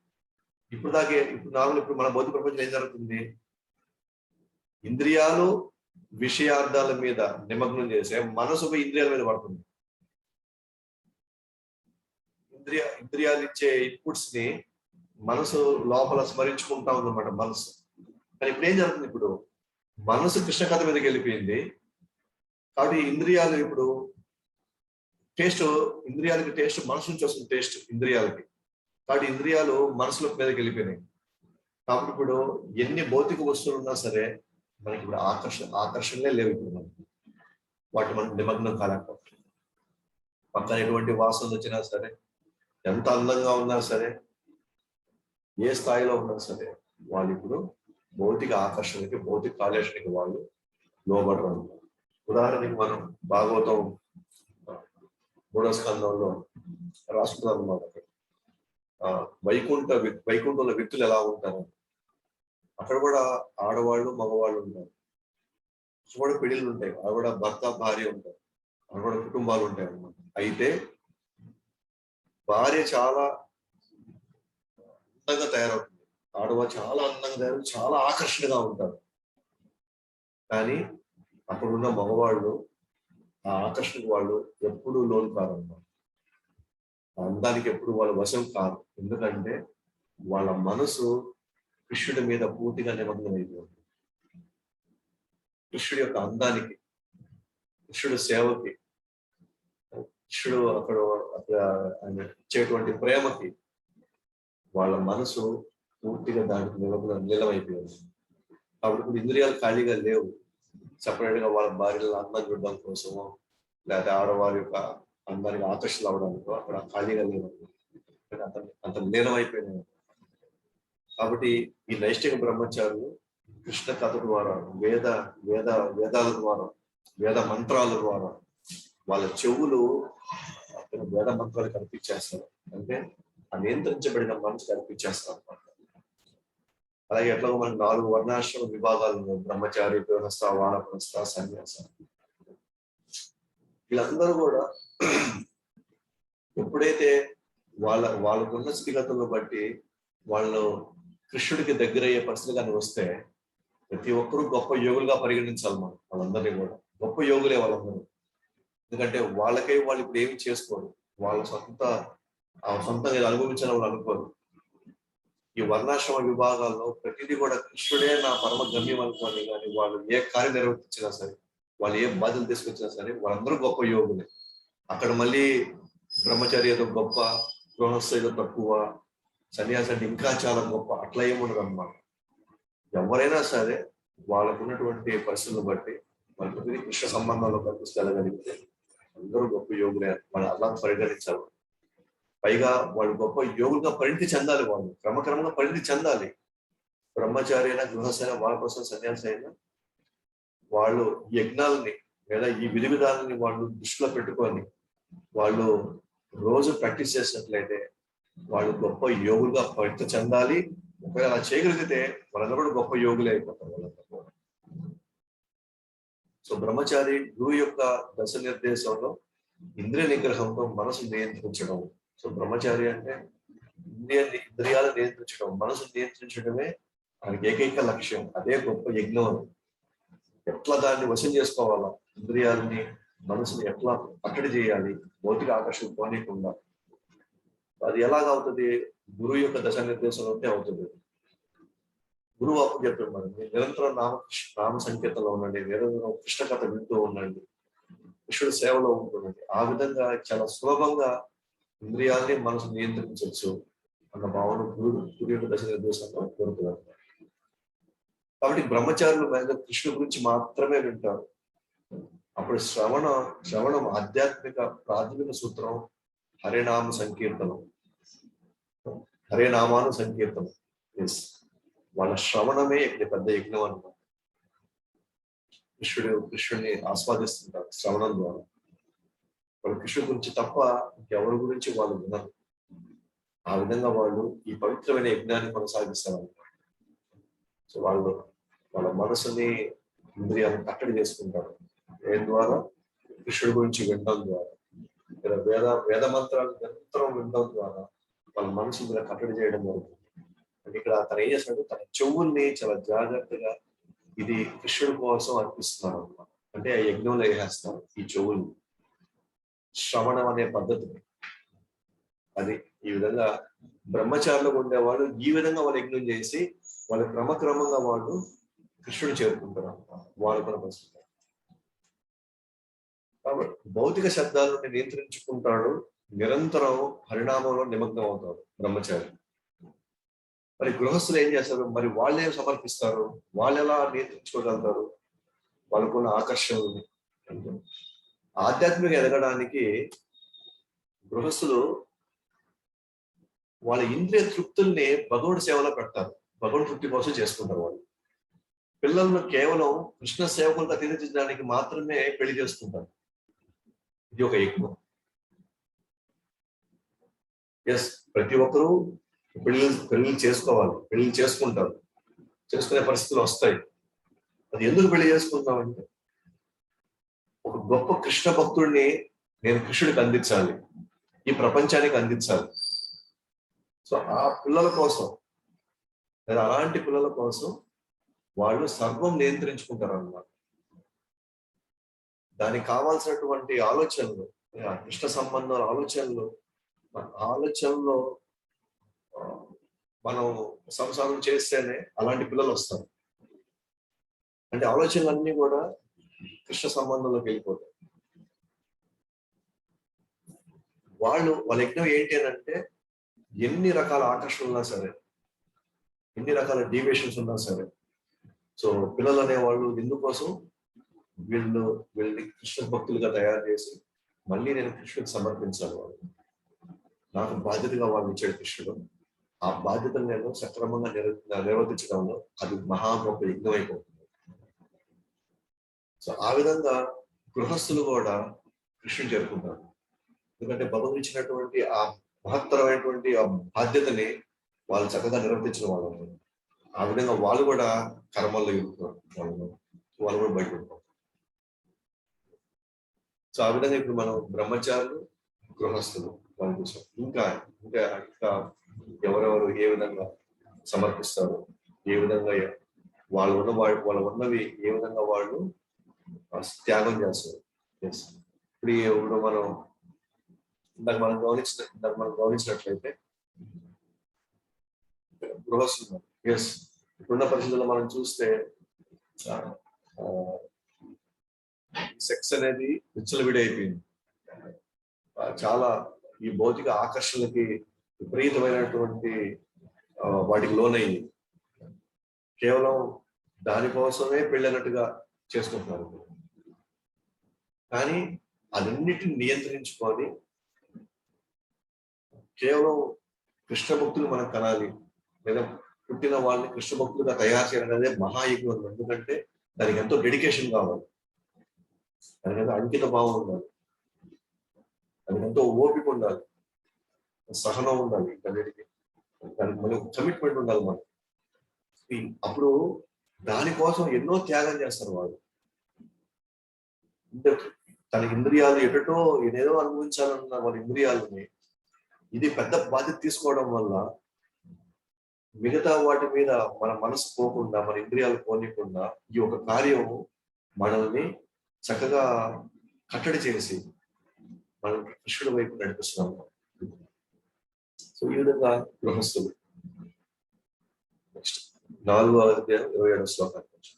ఇప్పుడు మన భౌతిక ప్రపంచం ఏం జరుగుతుంది, ఇంద్రియాలు విషయార్థాల మీద నిమగ్నం చేసే మనసు ఇంద్రియాల మీద పడుతుంది. ఇంద్రియాలు ఇచ్చే ఇన్పుట్స్ ని మనసు లోపల స్మరించుకుంటా ఉందన్నమాట. మనసు కానీ ఇప్పుడు ఏం జరుగుతుంది? ఇప్పుడు మనసు కృష్ణ కథ మీదకి వెళ్ళిపోయింది. కాబట్టి ఇంద్రియాలు ఇప్పుడు టేస్ట్, ఇంద్రియాలకి టేస్ట్ మనసు నుంచి వస్తుంది, టేస్ట్ ఇంద్రియాలకి. కాబట్టి ఇంద్రియాలు మనసుల మీదకి వెళ్ళిపోయినాయి. కాబట్టి ఇప్పుడు ఎన్ని భౌతిక వస్తువులు ఉన్నా సరే మనకి ఇప్పుడు ఆకర్షణలే లేవు. ఇప్పుడు మనకి వాటి మనం నిమగ్నం కాలేకపోతుంది. పక్కన ఎటువంటి వాసనలు వచ్చినా సరే, ఎంత అందంగా ఉన్నా సరే, ఏ స్థాయిలో ఉన్నా సరే, వాళ్ళు ఇప్పుడు భౌతిక ఆకర్షణకి, భౌతిక కాళేషణకి వాళ్ళు లోబడరు. ఉదాహరణకి మనం భాగవతం 3వ స్కందంలో రాసుకున్నారు అన్నమాట. వైకుంఠంలో వ్యక్తులు ఎలా ఉంటారు, అక్కడ కూడా ఆడవాళ్ళు మగవాళ్ళు ఉంటారు, అక్కడ కూడా పెళ్లిళ్ళు ఉంటాయి, అక్కడ కూడా భర్త భార్య ఉంటారు, అక్కడ కూడా కుటుంబాలు ఉంటాయి అన్నమాట. అయితే భార్య చాలా అందంగా తయారవుతుంది, ఆడవాళ్ళు చాలా అందంగా తయారు, చాలా ఆకర్షణగా ఉంటారు. కానీ అక్కడున్న మగవాళ్ళు ఆ ఆకర్షణకు వాళ్ళు ఎప్పుడూ లోను కారన్నమాట. అందానికి ఎప్పుడు వాళ్ళ వశం కాదు. ఎందుకంటే వాళ్ళ మనసు కృష్ణుడి మీద పూర్తిగా నిమగ్నం అయిపోతుంది. కృష్ణుడి యొక్క అందానికి, కృష్ణుడి సేవకి, కృష్ణుడు అక్కడ ఆయన ఇచ్చేటువంటి ప్రేమకి వాళ్ళ మనసు పూర్తిగా దానికి నిలమైపోయింది. కాబట్టి ఇప్పుడు ఇంద్రియాలు ఖాళీగా లేవు. సపరేట్ గా వాళ్ళ భార్యలను అందం చూడడం కోసమో, లేకపోతే ఆడవారి యొక్క అందానికి ఆకర్షణ అవడానికో అక్కడ ఖాళీగా లేవు, అంత లీనమైపోయినాయి. కాబట్టి ఈ నైష్ఠిక బ్రహ్మచారులు కృష్ణ కథ ద్వారా, వేదాల ద్వారా, వేద మంత్రాల ద్వారా వాళ్ళ చెవులు అక్కడ వేద మంత్రాలు కనిపించేస్తారు. అంటే ఆ నియంత్రించబడిన మనసు కనిపించేస్తారు అన్నమాట. అలాగే ఎట్లాగో మనకు 4 వర్ణాశ్రమ విభాగాలు ఉన్నాయి: బ్రహ్మచారి, గృహస్థ, వానప్రస్థ, సన్యాస. వీళ్ళందరూ కూడా ఎప్పుడైతే వాళ్ళకున్న స్థితిగతులను బట్టి వాళ్ళు కృష్ణుడికి దగ్గరయ్యే పరిస్థితి కానీ వస్తే, ప్రతి ఒక్కరూ గొప్ప యోగులుగా పరిగణించాలి మనం వాళ్ళందరినీ కూడా. గొప్ప యోగులే వాళ్ళందరూ. ఎందుకంటే వాళ్ళకై వాళ్ళు ఇప్పుడు ఏమి చేసుకోరు, వాళ్ళ సొంతంగా అనుభవించాలని వాళ్ళు అనుకోరు. ఈ వర్ణాశ్రమ విభాగాల్లో ప్రతిదీ కూడా కృష్ణుడే నా పరమ గమ్యం అనుకోని, కానీ వాళ్ళు ఏ కార్యం నిర్వర్తించినా సరే, వాళ్ళు ఏ బాధ్యతలు తీసుకొచ్చినా సరే, వాళ్ళందరూ గొప్ప యోగులే. అక్కడ మళ్ళీ బ్రహ్మచారి ఏదో గొప్ప, గృహస్థ ఏదో తక్కువ, సన్యాసి అంటే ఇంకా చాలా గొప్ప, అట్లా ఏముండదు అన్నమాట. ఎవరైనా సరే వాళ్ళకున్నటువంటి పరిస్థితులను బట్టి వాళ్ళ ప్రతిదీ కృష్ణ సంబంధంలో కనిపిస్తగలిగితే అందరూ గొప్ప యోగులే, వాళ్ళు అలా పరిగణించాలి. పైగా వాళ్ళు గొప్ప యోగులుగా పరిణితి చెందాలి. వాళ్ళు క్రమక్రమంగా పరిణితి చెందాలి. బ్రహ్మచారి అయినా, గృహస్థ అయినా, వాళ్ళ కోసం సన్యాసి అయినా, వాళ్ళు యజ్ఞాలని లేదా ఈ విధి విధాలని వాళ్ళు దృష్టిలో పెట్టుకొని వాళ్ళు రోజు ప్రాక్టీస్ చేసినట్లయితే వాళ్ళు గొప్ప యోగులుగా పరిణితి చెందాలి. ఒకవేళ అలా చేయగలిగితే వాళ్ళందరూ కూడా గొప్ప యోగులే అయిపోతారు వాళ్ళందరూ. సో బ్రహ్మచారి గురువు యొక్క దశ నిర్దేశంలో ఇంద్రియ నిగ్రహంతో మనసు నియంత్రించడం. సో బ్రహ్మచారి అంటే ఇంద్రియాలు నియంత్రించడం, మనసు నియంత్రించడమే ఆయనకి ఏకైక లక్ష్యం. అదే గొప్ప యజ్ఞం. ఎట్లా దాన్ని వశం చేసుకోవాలా, ఇంద్రియాలని, మనసుని ఎట్లా కట్టడి చేయాలి, భౌతిక ఆకర్షణ పోనీయకుండా. అది ఎలాగవుతుంది? గురువు యొక్క దశ నిర్దేశంలోనే అవుతుంది. గురువు అప్పుడు చెప్తున్నారు, మీరు నిరంతరం నామ సంకేతంలో ఉండండి, నిరంతరం కృష్ణ కథ వింటూ ఉండండి, కృష్ణుడి సేవలో ఉంటుందండి. ఆ విధంగా చాలా సులభంగా ఇంద్రియాలని మనసు నియంత్రించవచ్చు అన్న భావన గురు యొక్క దశ నిర్దేశంలో కోరుతున్నారు. కాబట్టి బ్రహ్మచారులు కృష్ణుడి గురించి మాత్రమే వింటారు. అప్పుడు శ్రవణం ఆధ్యాత్మిక ప్రాథమిక సూత్రం హరినామ సంకీర్తనం, హరినామాను సంకీర్తనం. వాళ్ళ శ్రవణమే ఇక్కడ పెద్ద యజ్ఞం అన్నమాట. కృష్ణుడిని ఆస్వాదిస్తుంటారు శ్రవణం ద్వారా. వాళ్ళు కృష్ణుడి గురించి తప్ప ఇంకెవరి గురించి వాళ్ళు వినరు. ఆ విధంగా వాళ్ళు ఈ పవిత్రమైన యజ్ఞాన్ని కొనసాగిస్తారు. సో వాళ్ళ మనసుని, ఇంద్రియాలను కట్టడి చేసుకుంటారు. ఏం ద్వారా? కృష్ణుడి గురించి వినడం ద్వారా, వేద మంత్రాలు నిరంతరం వినడం ద్వారా వాళ్ళ మనసు మీద కట్టడి చేయడం జరుగుతుంది. అంటే ఇక్కడ తను ఏం చేస్తాడు, తన చెవుల్ని చాలా జాగ్రత్తగా ఇది కృష్ణుడి కోసం అర్పిస్తున్నారు అన్నమాట. అంటే ఆ యజ్ఞంలో వేసేస్తారు ఈ చెవుల్ని. శ్రవణం అనే పద్ధతి అది ఈ విధంగా బ్రహ్మచారులకు ఉండేవాళ్ళు ఈ విధంగా వాళ్ళు యజ్ఞం చేసి వాళ్ళు క్రమక్రమంగా వాళ్ళు కృష్ణుడు చేరుకుంటారు వాళ్ళకున్న పరిస్థితి. కాబట్టి భౌతిక శబ్దాలను నియంత్రించుకుంటాడు, నిరంతరం పరిణామంలో నిమగ్నం అవుతాడు బ్రహ్మచారి. మరి గృహస్థులు ఏం చేస్తారు? మరి వాళ్ళు ఏం సమర్పిస్తారు? వాళ్ళు ఎలా నియంత్రించుకోగలుగుతారు వాళ్ళకున్న ఆకర్షణని? ఆధ్యాత్మిక ఎదగడానికి గృహస్థులు వాళ్ళ ఇంద్రియ తృప్తుల్ని భగవుడి సేవలో పెడతారు, భగవుడి తృప్తి కోసం చేసుకుంటారు. వాళ్ళు పిల్లలను కేవలం కృష్ణ సేవకులుగా తీర్చిదిద్దడానికి మాత్రమే పెళ్లి చేసుకుంటారు. ఇది ఒక యజ్ఞం. ఎస్, ప్రతి ఒక్కరూ పెళ్లి చేసుకోవాలి, పెళ్లి చేసుకుంటారు, చేసుకునే పరిస్థితులు వస్తాయి. అది ఎందుకు పెళ్లి చేసుకుంటామంటే ఒక గొప్ప కృష్ణ భక్తుడిని నేను కృష్ణుడికి అందించాలి, ఈ ప్రపంచానికి అందించాలి. సో ఆ పిల్లల కోసం లేదా అలాంటి పిల్లల కోసం వాళ్ళు సర్వం నియంత్రించుకుంటారు అన్నమాట. దానికి కావాల్సినటువంటి ఆలోచనలు, కృష్ణ సంబంధాల ఆలోచనలో మనం సంసారం చేస్తేనే అలాంటి పిల్లలు వస్తారు. అంటే ఆలోచనలన్నీ కూడా కృష్ణ సంబంధంలోకి వెళ్ళిపోతాయి. వాళ్ళ యజ్ఞం ఏంటి అని అంటే ఎన్ని రకాల ఆకర్షణలు ఉన్నా సరే, ఎన్ని రకాల డీవియేషన్స్ ఉన్నా సరే, సో పిల్లలు అనేవాళ్ళు ఎందుకోసం వీళ్ళని కృష్ణ భక్తులుగా తయారు చేసి మళ్ళీ నేను కృష్ణుడికి సమర్పించాలి. వాళ్ళు నాకు బాధ్యతగా వాళ్ళు ఇచ్చాడు కృష్ణుడు. ఆ బాధ్యతను నేను సక్రమంగా నిర్వర్తించడంలో అది మహా గొప్ప యజ్ఞం అయిపోతుంది. సో ఆ విధంగా గృహస్థులు కూడా కృష్ణుని చేరుకుంటారు. ఎందుకంటే భగవంతుడు ఇచ్చినటువంటి ఆ మహత్తరమైనటువంటి ఆ బాధ్యతని వాళ్ళు చక్కగా నిర్వర్తించిన వాళ్ళు. ఆ విధంగా వాళ్ళు కూడా కర్మల్లో ఇరుకుతారు, వాళ్ళు కూడా బయటపడతారు. సో ఆ విధంగా ఇప్పుడు మనం బ్రహ్మచారులు, గృహస్థులు వాళ్ళ కోసం ఇంకా ఇంకా ఇంకా ఎవరెవరు ఏ విధంగా సమర్పిస్తారు, ఏ విధంగా వాళ్ళ ఉన్నవి ఏ విధంగా వాళ్ళు త్యాగం చేస్తారు. ఇప్పుడు మనం ఇందాక మనం గమనించినట్లయితే గృహస్థులు ఇప్పుడున్న పరిస్థితుల్లో మనం చూస్తే సెక్స్ అనేది విచ్చలవిడి అయిపోయింది. చాలా ఈ భౌతిక ఆకర్షణలకి విపరీతమైనటువంటి వాటికి లోనయ్యింది. కేవలం దానికోసమే పెళ్ళినట్టుగా చేసుకుంటున్నారు. కానీ అన్నిటిని నియంత్రించుకొని కేవలం కృష్ణ భక్తులు మనం కనాలి, లేదా పుట్టిన వాళ్ళని కృష్ణ భక్తులుగా తయారు చేయడం అనేది మహాయజ్ఞం. ఎందుకంటే దానికి ఎంతో డెడికేషన్ కావాలి, దానికి ఎంతో అంకిత భావం ఉండాలి, దానికి ఎంతో ఓపిక ఉండాలి, సహనం ఉండాలి, దానికి మళ్ళీ కమిట్మెంట్ ఉండాలి మనకి. అప్పుడు దానికోసం ఎన్నో త్యాగం చేస్తారు వాళ్ళు. తన ఇంద్రియాలు ఎటో ఏదేదో అనుభవించాలన్న వాళ్ళ ఇంద్రియాలని ఇది పెద్ద బాధ్యత తీసుకోవడం వల్ల మిగతా వాటి మీద మన మనసు పోకుండా, మన ఇంద్రియాలు పోనీయకుండా ఈ ఒక కార్యం మనల్ని చక్కగా కట్టడి చేసి మనం కృష్ణుడి వైపు నడిపిస్తున్నాం. సో ఈ విధంగా గృహస్థులు. నెక్స్ట్ 4వ అధ్యాయం 27వ శ్లోకానికి వచ్చి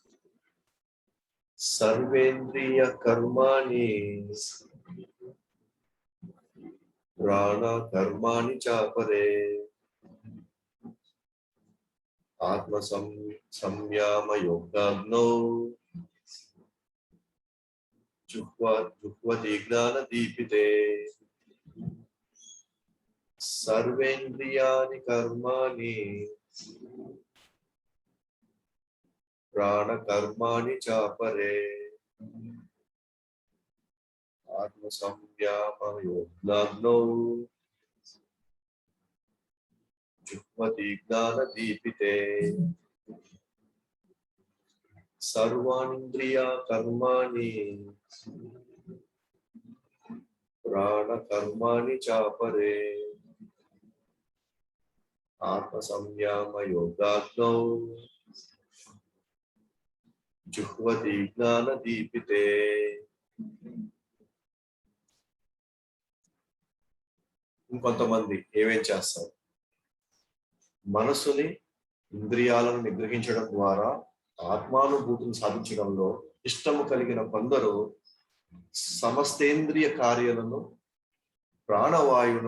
సర్వేంద్రియ కర్మాణి ప్రాణ కర్మాణి చాపరే ఆత్మ సంయమ యోగాగ్నౌ జుహ్వతి జ్ఞాన దీపితే. సర్వేంద్రియాని కర్మాణి ప్రాణ కర్మాణి చాపరే ఆత్మ సంయమ యోగాగ్నౌ జుహ్వతి జ్ఞాన దీపితే. సర్వాణీంద్రియ కర్మాణి ప్రాణ కర్మాణి చాపరే ఆత్మ సంయమ యోగాగ్నౌ జుహ్వతి జ్ఞాన దీపితే. ఇంకొంతమంది ఏమేం చేస్తారు, మనసుని ఇంద్రియాలను నిగ్రహించడం ద్వారా ఆత్మానుభూతిని సాధించడంలో ఇష్టము కలిగిన కొందరు సమస్తేంద్రియ కార్యాలను ప్రాణవాయు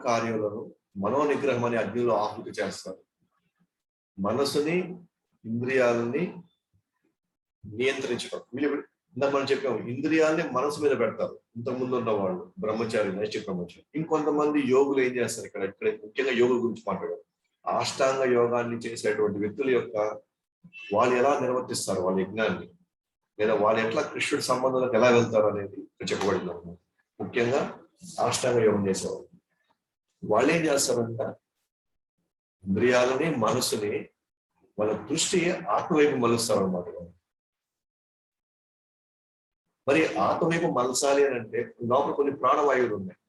కార్యాలను మనోనిగ్రహం అనే అగ్నిలో ఆహుతి చేస్తారు. మనసుని ఇంద్రియాలని నియంత్రించడం, ఇందాక మనం చెప్పాము, ఇంద్రియాలని మనసు మీద పెడతారు ఇంతకుముందు ఉన్న వాళ్ళు, బ్రహ్మచారి, నైష్టిక బ్రహ్మచారి. ఇంకొంతమంది యోగులు ఏం చేస్తారు, ఇక్కడ ముఖ్యంగా యోగుల గురించి మాట్లాడారు. అష్టాంగ యోగాన్ని చేసేటువంటి వ్యక్తుల యొక్క వాళ్ళు ఎలా నిర్వర్తిస్తారు వాళ్ళ యజ్ఞాన్ని, లేదా వాళ్ళు ఎట్లా కృష్ణుడి సంబంధంలోకి ఎలా వెళ్తారు అనేది ఇక్కడ చెప్పబడింది అన్నమాట. ముఖ్యంగా అష్టాంగ యోగం చేసేవాళ్ళు వాళ్ళు ఏం చేస్తారంట, ఇంద్రియాలని మనసుని వాళ్ళ దృష్టి ఆత్మవైపు మలుస్తారు అన్నమాట. మరి ఆత్మవైపు మలసాలి అని అంటే లోపల కొన్ని ప్రాణవాయువులు ఉన్నాయి.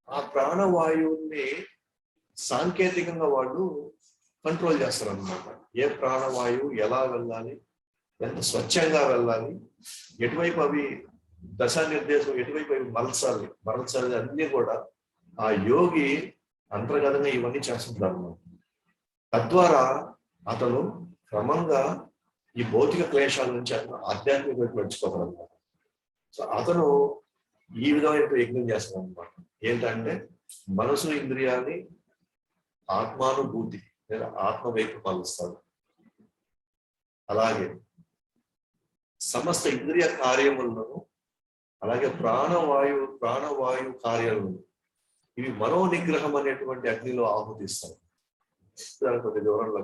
ఆ ప్రాణవాయువుని సాంకేతికంగా వాళ్ళు కంట్రోల్ చేస్తారు అన్నమాట. ఏ ప్రాణవాయువు ఎలా వెళ్ళాలి, ఎంత స్వచ్ఛంగా వెళ్ళాలి, ఎటువైపు అవి దశానిర్దేశం, ఎటువైపు అవి మలచాలి అన్ని కూడా ఆ యోగి అంతర్గతంగా ఇవన్నీ చేస్తుంటారు అన్నమాట. తద్వారా అతను క్రమంగా ఈ భౌతిక క్లేశాల నుంచి ఆధ్యాత్మిక వైపు నడుచుకోగలన్నమాట. సో అతను ఈ విధమైన యజ్ఞం చేస్తాడు అనమాట. ఏంటంటే మనసు ఇంద్రియాన్ని ఆత్మానుభూతి లేదా ఆత్మ వైపు మలుస్తాడు. అలాగే సమస్త ఇంద్రియ కార్యములను, అలాగే ప్రాణవాయు కార్యాలను ఇవి మనోనిగ్రహం అనేటువంటి అగ్నిలో ఆహుతిస్తాడు. దానికి కొద్ది వివరణలో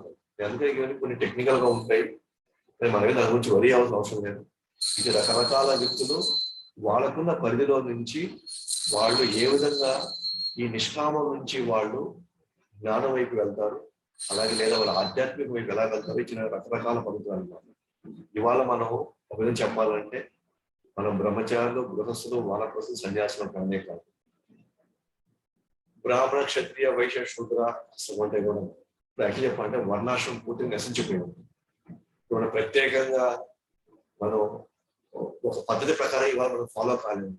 అందుకే ఇవన్నీ కొన్ని టెక్నికల్ గా ఉంటాయి, మనమే దాని గురించి వరి అవ్వాల్సిన అవసరం లేదు. ఇది రకరకాల వ్యక్తులు వాళ్ళకున్న పరిధిలో నుంచి వాళ్ళు ఏ విధంగా ఈ నిష్కామం నుంచి వాళ్ళు జ్ఞానం వైపు వెళ్తారు, అలాగే లేదా వాళ్ళ ఆధ్యాత్మిక వైపు ఎలా వెళ్తారు, ఇచ్చిన రకరకాల పద్ధతులు అన్నమాట. ఇవాళ మనం ఒక విధంగా చెప్పాలంటే మనం బ్రహ్మచారులు, గృహస్థులు, వానప్రస్థులు, సన్యాసులు కానే కాదు. బ్రాహ్మణ, క్షత్రియ, వైశ్య, శూద్ర అసలు అంటే కూడా ఇప్పుడు యాక్చువల్ చెప్పాలంటే వర్ణాశ్రమం పూర్తిగా నశించిపోయాం. ఇప్పుడు ప్రత్యేకంగా మనం ఒక పద్ధతి ప్రకారం ఇవాళ మనం ఫాలో కాలేము.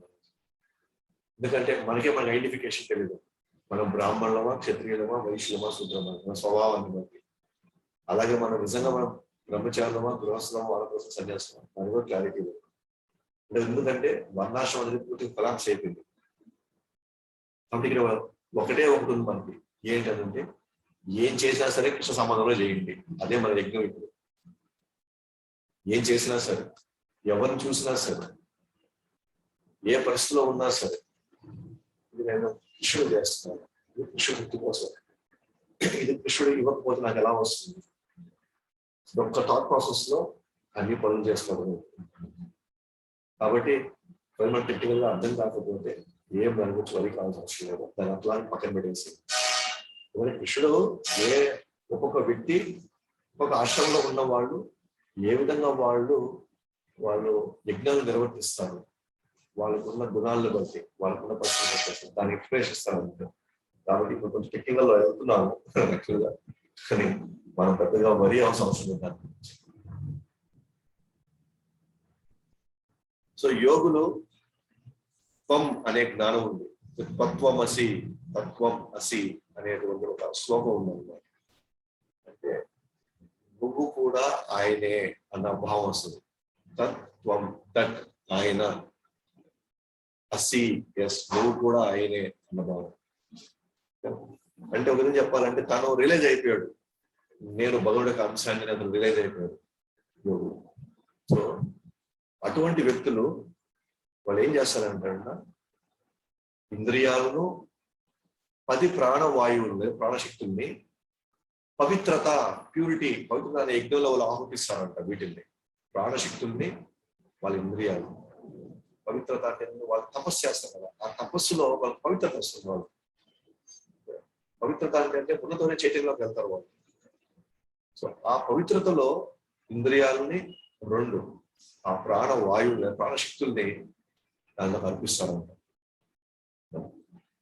ఎందుకంటే మనకి ఐడెంటిఫికేషన్ తెలియదు. మనం బ్రాహ్మణులమా, క్షత్రియులమా, వైశ్యులమా, శూద్రమా, మన స్వభావాన్ని బట్టి. అలాగే మనం నిజంగా మనం బ్రహ్మచారులమా, గృహస్థులమా, వాళ్ళ కోసం సన్యాసమా, దాని కూడా క్లారిటీ లేదు. అంటే ఎందుకంటే వర్ణాశ్రమం అనేది పూర్తిగా కొలాప్స్ అయిపోయింది. కాబట్టి ఇక్కడ ఒకటి ఉంది మనకి, ఏంటంటే ఏం చేసినా సరే కృష్ణ సంబంధంలో చేయండి. అదే మన యజ్ఞం. ఇప్పుడు ఏం చేసినా సరే, ఎవరిని చూసినా సరే, ఏ పరిస్థితిలో ఉన్నా సరే, ఇది నేను కృష్ణుడు చేస్తున్నాను, ఇది కృష్ణుడు ముక్తి కోసం, ఇది కృష్ణుడు ఇవ్వకపోతే నాకు ఎలా వస్తుంది, ఒక్క థాట్ ప్రాసెస్ లో అన్ని పనులు చేసుకోవడం. కాబట్టి మన టెక్నికల్ గా అర్థం కాకపోతే ఏం దాని గురించి వరి కావాల్సిన అవసరం లేదు, దాని అట్లా పక్కన పెట్టేసి. కృష్ణుడు ఒక్కొక్క వ్యక్తి, ఒక్కొక్క ఆశ్రమంలో ఉన్న వాళ్ళు ఏ విధంగా వాళ్ళు యజ్ఞాలు నిర్వర్తిస్తారు, వాళ్ళకున్న గుణాలను బట్టి, వాళ్ళకున్న పరిస్థితులు దాన్ని ఎక్స్ప్రెస్ ఇస్తారు అంతే. కాబట్టి ఇప్పుడు కొంచెం టెక్నికల్ వెళ్తున్నాము యాక్చువల్గా, కానీ మనం పెద్దగా వరి అవసరం లేదు దాని గురించి. సో యోగులు త్వం అనే జ్ఞానం ఉంది, తత్వం అసి అనేటువంటి ఒక శ్లోకం ఉందన్నమాట. అంటే నువ్వు కూడా ఆయనే అన్న భావం వస్తుంది. తత్వం, తట్ ఆయన, అసి ఎస్ నువ్వు కూడా ఆయనే అన్న భావం. అంటే ఒక విధంగా చెప్పాలంటే తను రియలైజ్ అయిపోయాడు, నేను భగవుడి యొక్క అంశాన్ని అతను రియలైజ్ అయిపోయాడు యోగులు. సో అటువంటి వ్యక్తులు వాళ్ళు ఏం చేస్తారంట, ఇంద్రియాలను 10 ప్రాణవాయువులు ప్రాణశక్తుల్ని పవిత్రత, ప్యూరిటీ, పవిత్రత అనే యజ్ఞంలో వాళ్ళు ఆహుతిస్తారంట. వీటిల్ని ప్రాణశక్తుల్ని వాళ్ళ ఇంద్రియాలు పవిత్రత అంటే వాళ్ళు తపస్సు చేస్తారు కదా, ఆ తపస్సులో వాళ్ళు పవిత్రత వస్తుంది. వాళ్ళు పవిత్రత అంటే ఉన్నతోనే చైతన్యంలోకి వెళ్తారు వాళ్ళు. సో ఆ పవిత్రతలో ఇంద్రియాలని 2 ఆ ప్రాణవాయువుని, ప్రాణశక్తుల్ని దానిలో కల్పిస్తారంట.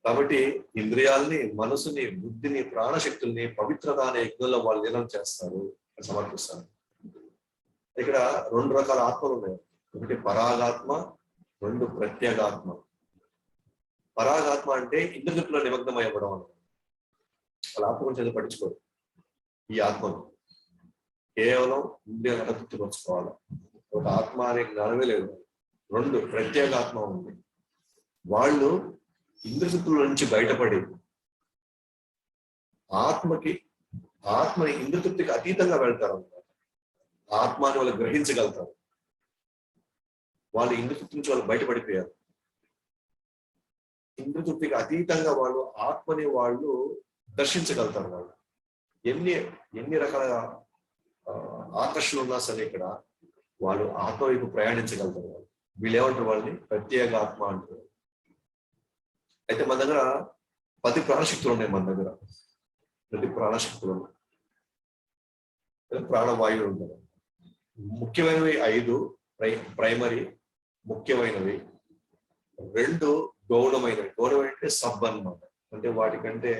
కాబట్టి ఇంద్రియాలని, మనసుని, బుద్ధిని, ప్రాణశక్తుల్ని పవిత్రత అనే యజ్ఞంలో వాళ్ళు లీనం చేస్తారు, సమర్పిస్తారు. ఇక్కడ 2 రకాల ఆత్మలు ఉన్నాయి. ఒకటి పరాగాత్మ, 2 ప్రత్యేగాత్మ. పరాగాత్మ అంటే ఇంద్రజుట్టులో నిమగ్నం అవ్వడం అన్నమాట. వాళ్ళ ఆత్మ గురించి పట్టించుకోరు. ఈ ఆత్మను కేవలం ఇంద్రియాలను తృప్తిపరచుకోవాలి. ఒక ఆత్మ అనే జ్ఞానమే లేదు. రెండు ప్రత్యేక ఆత్మ ఉంది. వాళ్ళు ఇంద్రజుట్టుల నుంచి బయటపడి ఆత్మని ఇంద్రతృప్తికి అతీతంగా వెళ్తారు అన్నమాట. ఆత్మని వాళ్ళు గ్రహించగలుగుతారు. వాళ్ళు ఇంద్రతృప్తి నుంచి వాళ్ళు బయటపడిపోయారు. ఇంద్రతృప్తికి అతీతంగా వాళ్ళు ఆత్మని వాళ్ళు దర్శించగలుగుతారు. వాళ్ళు ఎన్ని రకాల ఆకర్షణలు ఉన్నా సరే ఇక్కడ వాళ్ళు ఆత్మ వైపు ప్రయాణించగలుగుతారు. వాళ్ళు వీళ్ళు ఏమంటారు? వాళ్ళని ప్రత్యేక ఆత్మ అంటారు. అయితే మన దగ్గర 10 ప్రాణశక్తులు ఉన్నాయి. మన దగ్గర ప్రతి ప్రాణశక్తులు ఉన్నాయి. ప్రాణవాయువులు ఉంటాయి. ముఖ్యమైనవి 5 ప్రైమరీ ముఖ్యమైనవి, 2 గౌణమైనవి. గౌణమైన అంటే సబ్ అన్నమాట. అంటే వాటికంటే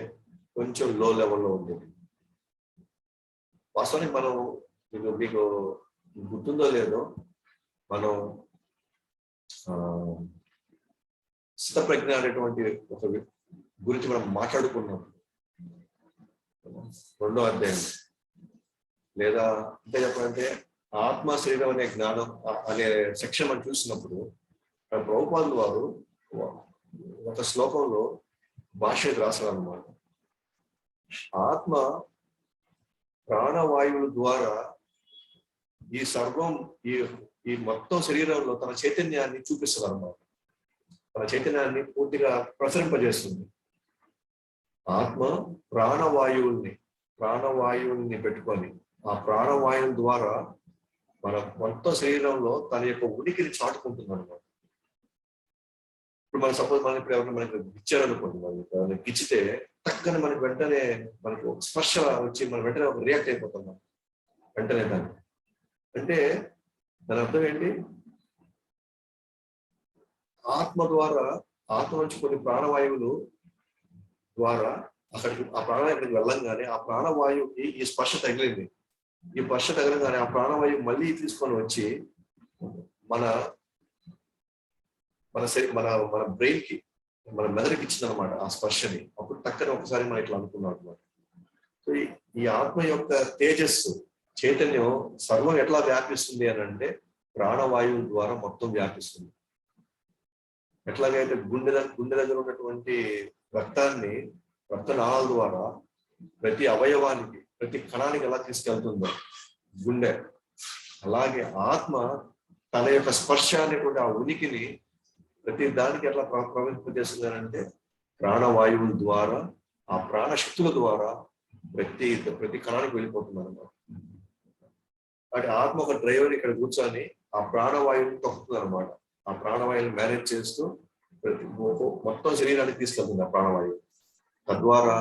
కొంచెం లో లెవెల్లో ఉండేది. వాస్తవానికి మనం మీకు గుర్తుందో లేదో, మనం స్థితప్రజ్ఞ అనేటువంటి ఒక గురించి మనం మాట్లాడుకున్నాం 2వ అధ్యాయం. లేదా ఇంకా చెప్పాలంటే ఆత్మ శరీరం అనే జ్ఞానం అనే సెక్షన్ మనం చూసినప్పుడు ప్రభుపాదులు వారు ఒక శ్లోకంలో భాష రాశారు అన్నమాట. ఆత్మ ప్రాణవాయువుల ద్వారా ఈ సర్వం ఈ మొత్తం శరీరంలో తన చైతన్యాన్ని చూపిస్తుంది అన్నమాట. తన చైతన్యాన్ని పూర్తిగా ప్రసరింపజేస్తుంది. ఆత్మ ప్రాణవాయువుల్ని పెట్టుకొని ఆ ప్రాణవాయువుల ద్వారా మన మొత్తం శరీరంలో తన యొక్క ఉనికిని చాటుకుంటుంది అన్నమాట. ఇప్పుడు మనం సపోజ్ మనం ఇప్పుడు ఎవరైనా మనకి గిచ్చారనుకోండి, మనకి గిచ్చితే టక్కన మనకి వెంటనే మనకు స్పర్శ వచ్చి మనం వెంటనే ఒక రియాక్ట్ అయిపోతున్నాం వెంటనే. దాన్ని అంటే దాని అర్థం ఏంటి? ఆత్మ నుంచి కొన్ని ప్రాణవాయువులు ద్వారా అక్కడికి ఆ ప్రాణవాయువుకి వెళ్ళంగానే ఆ ప్రాణవాయువుకి ఈ స్పర్శ తగిలింది. ఈ స్పర్శ తగలంగానే ఆ ప్రాణవాయువు మళ్ళీ తీసుకొని వచ్చి మన బ్రెయిన్ కి, మన మెదడుకి ఇచ్చిందనమాట ఆ స్పర్శని. అప్పుడు టక్కన ఒకసారి మనం ఇట్లా అనుకున్నాం అనమాట. సో ఈ ఆత్మ యొక్క తేజస్సు, చైతన్యం సర్వం ఎట్లా వ్యాపిస్తుంది అని అంటే ప్రాణవాయువు ద్వారా మొత్తం వ్యాపిస్తుంది. ఎట్లాగైతే గుండె దగ్గర ఉన్నటువంటి రక్తనాళాల ద్వారా ప్రతి అవయవానికి, ప్రతి కణానికి ఎలా తీసుకెళ్తుందో గుండె, అలాగే ఆత్మ తన యొక్క స్పర్శ అనేటువంటి ఆ ఉనికిని ప్రతి దానికి ఎట్లా ప్రవహింపజేస్తుంది అంటే ప్రాణవాయువుల ద్వారా, ఆ ప్రాణశక్తుల ద్వారా ప్రతి కణానికి వెళ్ళిపోతుంది అన్నమాట. అంటే ఆత్మ ఒక డ్రైవర్ ఇక్కడ కూర్చొని ఆ ప్రాణవాయువుని తొక్కుతుంది అనమాట. ఆ ప్రాణవాయువుని మేనేజ్ చేస్తూ మొత్తం శరీరానికి తీసుకెళ్తుంది ఆ ప్రాణవాయువు. తద్వారా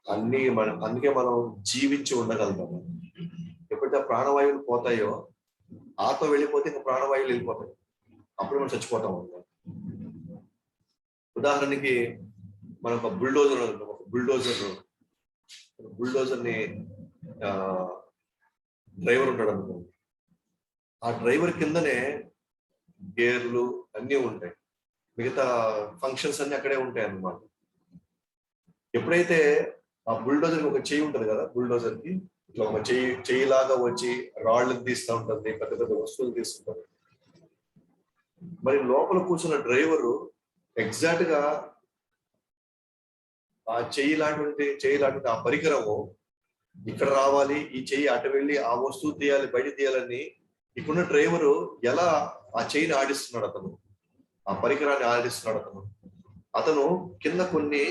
అందుకే మనం జీవించి ఉండగలుగుతాము. ఎప్పుడైతే ప్రాణవాయువులు పోతాయో, ఆత్మ వెళ్ళిపోతే ఇంకా ప్రాణవాయువులు వెళ్ళిపోతాయి. అప్పుడు మనం చచ్చిపోతాం అన్నమాట. ఉదాహరణకి మనం ఒక బుల్డోజర్ని డ్రైవర్ ఉంటాడు అనుకో. ఆ డ్రైవర్ కిందనే గేర్లు అన్నీ ఉంటాయి, మిగతా ఫంక్షన్స్ అన్ని అక్కడే ఉంటాయి అన్నమాట. ఎప్పుడైతే ఆ బుల్డోజర్కి ఒక చెయ్యి ఉంటుంది కదా, బుల్డోజర్కి ఇట్లా ఒక చెయ్యిలాగా వచ్చి రాళ్ళని తీస్తూ ఉంటుంది, పెద్ద పెద్ద వస్తువులు తీస్తుంటారు. మరి లోపల కూర్చున్న డ్రైవరు ఎగ్జాక్ట్ గా ఆ చెయ్యి లాంటి ఆ పరికరము ఇక్కడ రావాలి, ఈ చెయ్యి అటు వెళ్ళి ఆ వస్తువు తీయాలి, బయట తీయాలని ఇప్పుడున్న డ్రైవరు ఎలా ఆ చెయ్యిని ఆడిస్తున్నాడు, ఆ పరికరాన్ని ఆడిస్తున్నాడు. అతను కింద కొన్ని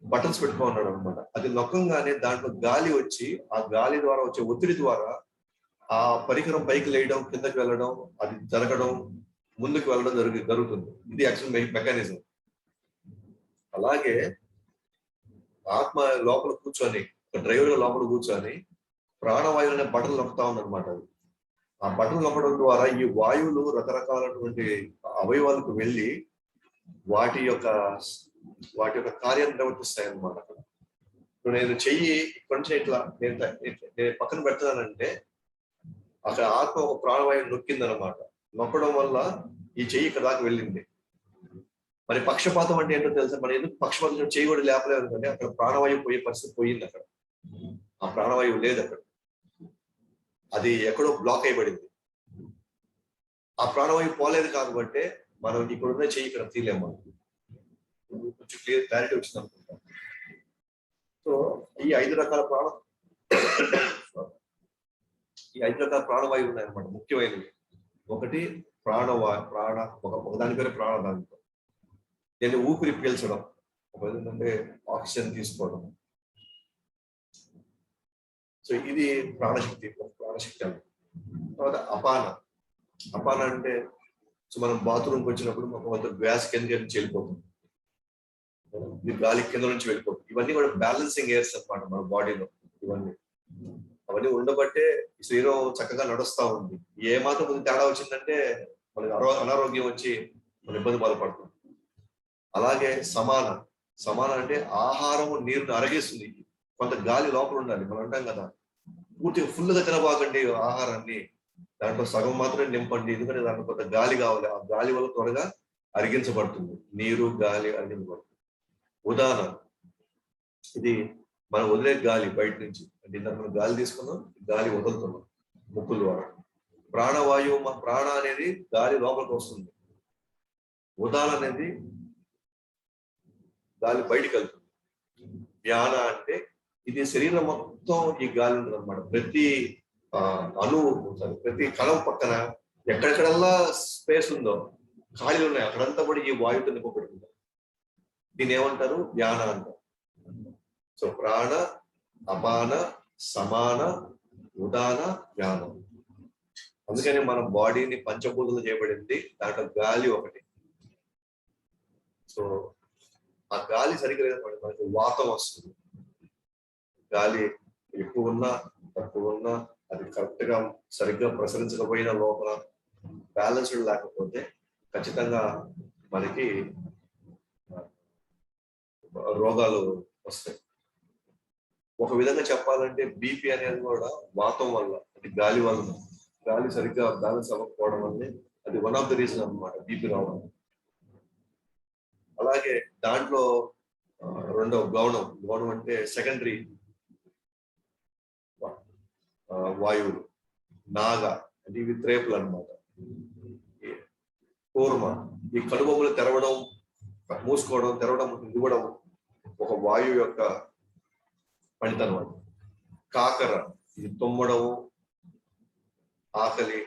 బటన్స్ పెట్టుకున్నాడు అనమాట. అది నొక్కంగానే దాంట్లో గాలి వచ్చి, ఆ గాలి ద్వారా వచ్చే ఒత్తిడి ద్వారా ఆ పరికరం పైకి లేయడం, కిందకి వెళ్ళడం, అది జరగడం, ముందుకు వెళ్ళడం జరుగుతుంది. ఇది యాక్చువల్ మెకానిజం. అలాగే ఆత్మ లోపల కూర్చొని, డ్రైవర్ లోపల కూర్చొని ప్రాణవాయువు అనే బటన్ నొక్కుతా ఉందన్నమాట. ఆ బటన్ నొక్కడం ద్వారా ఈ వాయువులు రకరకాలైనటువంటి అవయవాలకు వెళ్ళి వాటి యొక్క కార్యాన్ని నిర్వర్తిస్తాయి అన్నమాట. ఇప్పుడు నేను చెయ్యి కొంచెం ఇట్లా నేను పక్కన పెడతానంటే అక్కడ ఆత్మ ఒక ప్రాణవాయువు నొక్కిందనమాట. నొక్కడం వల్ల ఈ చెయ్యి ఇక్కడ దాకా వెళ్ళింది. మరి పక్షపాతం అంటే ఏంటో తెలుసా? మనం ఎందుకు పక్షపాతం చేయకూడదు లేపలేదు అనుకోండి, అక్కడ ప్రాణవాయువు పోయే పరిస్థితి పోయింది. అక్కడ ఆ ప్రాణవాయువు లేదు. అక్కడ అది ఎక్కడో బ్లాక్ అయిపడింది. ఆ ప్రాణవాయువు పోలేదు కాబట్టి మనం ఇక్కడున్న చెయ్యి ఇక్కడ తీయలేము. కొంచెం క్లారిటీ వచ్చింది అనుకుంటా. సో ఈ 5 రకాల ప్రాణవాయువు ఉన్నాయన్నమాట, ముఖ్యమైనవి. ఒకటి ఒక దాని పేరు ప్రాణదాంతో, దీన్ని ఊపిరి పీల్చడం. ఒక ఏంటంటే ఆక్సిజన్ తీసుకోవడం. సో ఇది ప్రాణశక్తి అంటే. తర్వాత అపాన అంటే సో మనం బాత్రూమ్కి వచ్చినప్పుడు మాకు గ్యాస్ కింద నుంచి వెళ్ళిపోతుంది, ఇది గాలి కింద నుంచి వెళ్ళిపోతుంది. ఇవన్నీ కూడా బ్యాలెన్సింగ్ ఎయిర్స్ అన్నమాట మన బాడీలో. అవన్నీ ఉండబట్టే శరీరం చక్కగా నడుస్తూ ఉంది. ఏ మాత్రం ముందు తేడా వచ్చిందంటే మనకి అనారోగ్యం వచ్చి మన ఇబ్బంది బాధపడుతుంది. అలాగే సమాన అంటే ఆహారము నీరుని అరగేస్తుంది. కొంత గాలి లోపల ఉండాలి. మనం అంటాం కదా, పూర్తిగా ఫుల్గా తినబాకండి ఆహారాన్ని, దాంట్లో సగం మాత్రమే నింపండి, ఎందుకంటే దాంట్లో కొంత గాలి కావాలి. ఆ గాలి వల్ల త్వరగా అరిగించబడుతుంది. నీరు గాలి అరిగించబడుతుంది. ఉదాహరణ, ఇది మనం వదిలే గాలి బయట నుంచి, అంటే ఇందాక మనం గాలి తీసుకున్నాం, గాలి వదులుతున్నాం ముక్కుల ద్వారా. ప్రాణ అనేది గాలి లోపలికి వస్తుంది. ఉదాహరణ అనేది గాలి బయటికి వెళ్తుంది. వ్యాన అంటే ఇది శరీరం మొత్తం ఈ గాలి ఉంటుంది అనమాట. ప్రతి కణం పక్కన ఎక్కడెక్కడల్లా స్పేస్ ఉందో, ఖాళీలు ఉన్నాయి, అక్కడంతా కూడా ఈ వాయువుతో నింపబడుతుంది. దీన్ని ఏమంటారు? వ్యాన అంటారు. సో ప్రాణ, అపాన, సమాన, ఉదాన, వ్యానం. అందుకని మన బాడీని పంచభూతాలు చేయబడింది, దాంట్లో గాలి ఒకటి. సో ఆ గాలి సరిగ్గా లేదన్నమాట, మనకి వాతం వస్తుంది. గాలి ఎక్కువ ఉన్నా తక్కువ ఉన్నా, అది కరెక్ట్ గా సరిగ్గా ప్రసరించకపోయినా, లోపల బ్యాలెన్స్డ్ లేకపోతే ఖచ్చితంగా మనకి రోగాలు వస్తాయి. ఒక విధంగా చెప్పాలంటే బీపీ అనేది కూడా వాతం వల్ల, అది గాలి వల్ల, గాలి సరిగ్గా బ్యాలెన్స్ అవ్వకపోవడం వల్లే అది వన్ ఆఫ్ ద రీజన్ అన్నమాట బీపీ రావడం. అలాగే దాంట్లో రెండవ గౌణం అంటే సెకండరీ వాయువులు. నాగ అంటే ఇవి త్రేపులు అనమాట. కూర్మ, ఈ కనుబొమ్మలు తెరవడం, మూసుకోవడం, తెరవడం, ఇవ్వడం ఒక వాయువు యొక్క పనితనం. కాకర, ఇది తుమ్మడము, ఆకలి.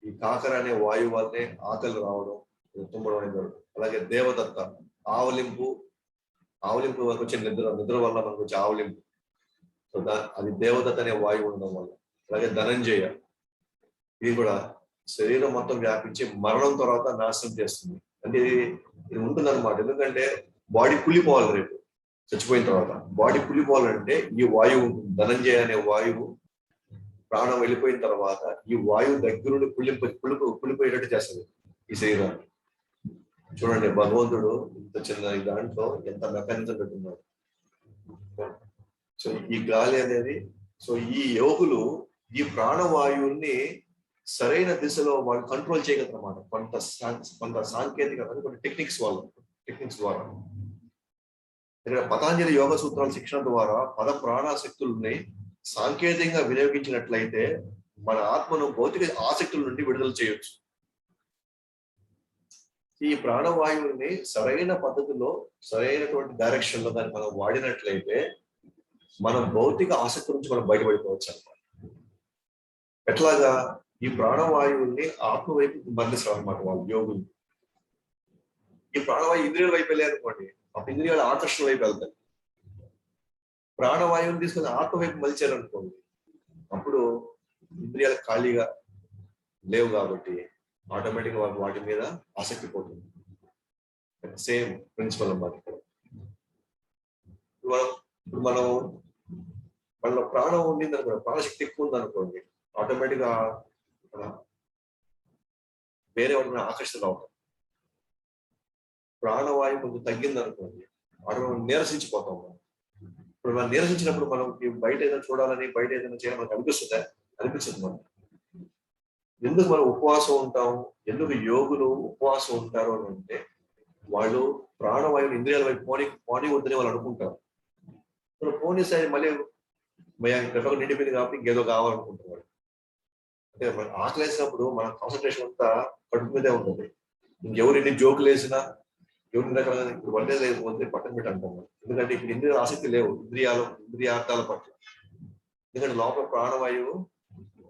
ఈ కాకర అనే వాయువు వల్లే ఆకలి రావడం, తుమ్మడం అనేది. అలాగే దేవదత్త, ఆవలింపు వరకు వచ్చే నిద్ర వల్ల మనకు వచ్చే ఆవలింపు. సో అది దేవదత్త అనే వాయువు ఉండడం వల్ల. అలాగే ధనంజయ, ఇది కూడా శరీరం మొత్తం వ్యాపించి మరణం తర్వాత నాశనం చేస్తుంది. అంటే ఇది ఉంటుంది అనమాట. ఎందుకంటే బాడీ కుళ్ళిపోవాలి, రేపు చచ్చిపోయిన తర్వాత బాడీ కుళ్ళిపోవాలంటే ఈ వాయువు ఉంటుంది. ధనంజయ అనే వాయువు ప్రాణం వెళ్ళిపోయిన తర్వాత ఈ వాయువు దగ్గరుండి కుళ్ళిపోయేటట్టు చేస్తుంది ఈ శరీరాన్ని. చూడండి, భగవంతుడు ఇంత చిన్న దాంట్లో ఎంత మెకానిజం పెట్టున్నాడు. సో ఈ గాలి అనేది, సో ఈ యోగులు ఈ ప్రాణవాయువుని సరైన దిశలో వాళ్ళు కంట్రోల్ చేయగలరు అన్నమాట. కొంత సాంకేతికత, కొన్ని టెక్నిక్స్ ద్వారా. ఇక్కడ పతాంజలి యోగ సూత్రాల శిక్షణ ద్వారా పద ప్రాణాశక్తుల్ని సాంకేతికంగా వినియోగించినట్లయితే మన ఆత్మను భౌతిక ఆసక్తుల నుండి విడుదల చేయొచ్చు. ఈ ప్రాణవాయువుని సరైన పద్ధతిలో, సరైనటువంటి డైరెక్షన్ లో దాన్ని మనం వాడినట్లయితే మనం భౌతిక ఆసక్తి నుంచి మనం బయటపడిపోవచ్చు అన్నమాట. ఎట్లాగా? ఈ ప్రాణవాయువుని ఆత్మ వైపు మరలిస్తారు అన్నమాట వాళ్ళు యోగులు. ఈ ప్రాణవాయువు ఇంద్రియాల వైపు వెళ్ళారు అనుకోండి, అప్పుడు ఇంద్రియాల ఆకర్షణ వైపు వెళ్తాయి. ప్రాణవాయువుని తీసుకుని ఆత్మ వైపు మలిచారు అనుకోండి, అప్పుడు ఇంద్రియాలు ఖాళీగా లేవు కాబట్టి ఆటోమేటిక్ గా వాటి మీద ఆసక్తి పోతుంది. సేమ్ ప్రిన్సిపల్ అన్నమాట. ఇప్పుడు మనలో ప్రాణం ఉండింది అనుకోండి, ప్రాణశక్తి ఎక్కువ ఉంది అనుకోండి, ఆటోమేటిక్ గా వేరే వాటిని ఆకర్షణ అవుతాం. ప్రాణవాయువు కొంచెం తగ్గింది అనుకోండి, ఆటోమేటిక్ నీరసించిపోతాం. ఇప్పుడు మనం నీరసించినప్పుడు మనకి బయట ఏదైనా చూడాలని, బయట ఏదైనా చేయాలని మనకు అనిపిస్తుంది మనం. ఎందుకు మనం ఉపవాసం ఉంటాం? ఎందుకు యోగులు ఉపవాసం ఉంటారు అని అంటే, వాళ్ళు ప్రాణవాయువు ఇంద్రియాల వైపు పోనీ వద్దని వాళ్ళు అనుకుంటారు. పోనీ సరే మళ్ళీ గట్ల నిండిపోయింది కాబట్టి ఇంకేదో కావాలనుకుంటున్నారు. అంటే మన ఆకలి వేసినప్పుడు మన కాన్సన్ట్రేషన్ అంతా కడుపు మీదే ఉంటుంది. ఇంకెవరు ఎన్ని జోకులు వేసినా ఎవరి రకాల ఇప్పుడు వండే లేదు వద్దే పక్కన పెట్టి అంటాము. ఎందుకంటే ఇప్పుడు ఇంద్రియ ఆసక్తి లేవు ఇంద్రియార్థాల పట్ల. ఎందుకంటే లోపల ప్రాణవాయువు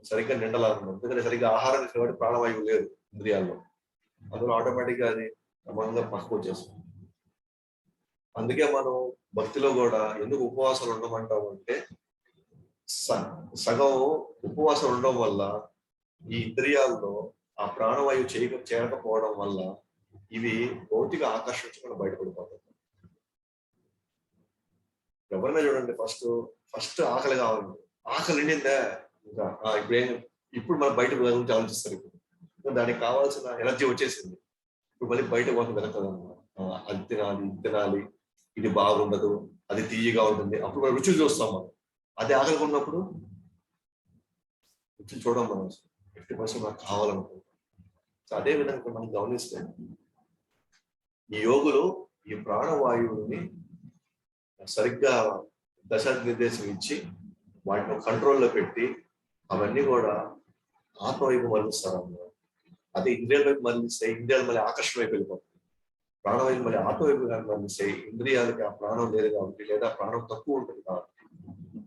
సరిగ్గా నిండలాగా, ఎందుకంటే సరిగ్గా ఆహారం ఇచ్చినటువంటి ప్రాణవాయువు లేదు ఇంద్రియాల్లో. అందులో ఆటోమేటిక్ గా అది క్రమంగా పక్కకు వచ్చేస్తుంది. అందుకే మనం భక్తిలో కూడా ఎందుకు ఉపవాసాలు ఉండమంటాము అంటే సగం ఉపవాసం ఉండడం వల్ల ఈ ఇంద్రియాల్లో ఆ ప్రాణవాయువు చేరకపోవడం వల్ల ఇవి భౌతిక ఆకర్షించకుండా బయటపడిపోతాయి. ఎవరైనా చూడండి, ఫస్ట్ ఆకలి కావాలి, ఆకలి నిండిందా ఇంకా ఇప్పుడు మనం బయట గురించి ఆలోచిస్తారు. ఇప్పుడు దానికి కావాల్సిన ఎనర్జీ వచ్చేసింది, ఇప్పుడు మళ్ళీ బయట కోసం వెనకదన్నమాట. అది తినాలి, ఇది తినాలి, ఇది బాగుండదు, అది తీయగా ఉంటుంది. అప్పుడు మనం రుచులు చూస్తాం. మనం అది ఆకలిగా ఉన్నప్పుడు రుచులు చూడడం మనం 50% మనకు కావాలనుకుంటాం. సో అదే విధంగా మనం గమనిస్తే ఈ యోగులు ఈ ప్రాణవాయువుని సరిగ్గా దశానిర్దేశం ఇచ్చి వాటిని కంట్రోల్లో పెట్టి అవన్నీ కూడా ఆత్మవైపు మరలిస్తారన్నమాట. అదే ఇంద్రియాల వైపు మరలిస్తే ఇంద్రియాలు మళ్ళీ ఆకర్షణ వైపు వెళ్ళిపోతుంది. ప్రాణవాయువు మళ్ళీ ఆత్మవైపు మరలిస్తే ఇంద్రియాలకి ఆ ప్రాణం లేదు కాబట్టి, లేదా ప్రాణం తక్కువ ఉంటుంది కాబట్టి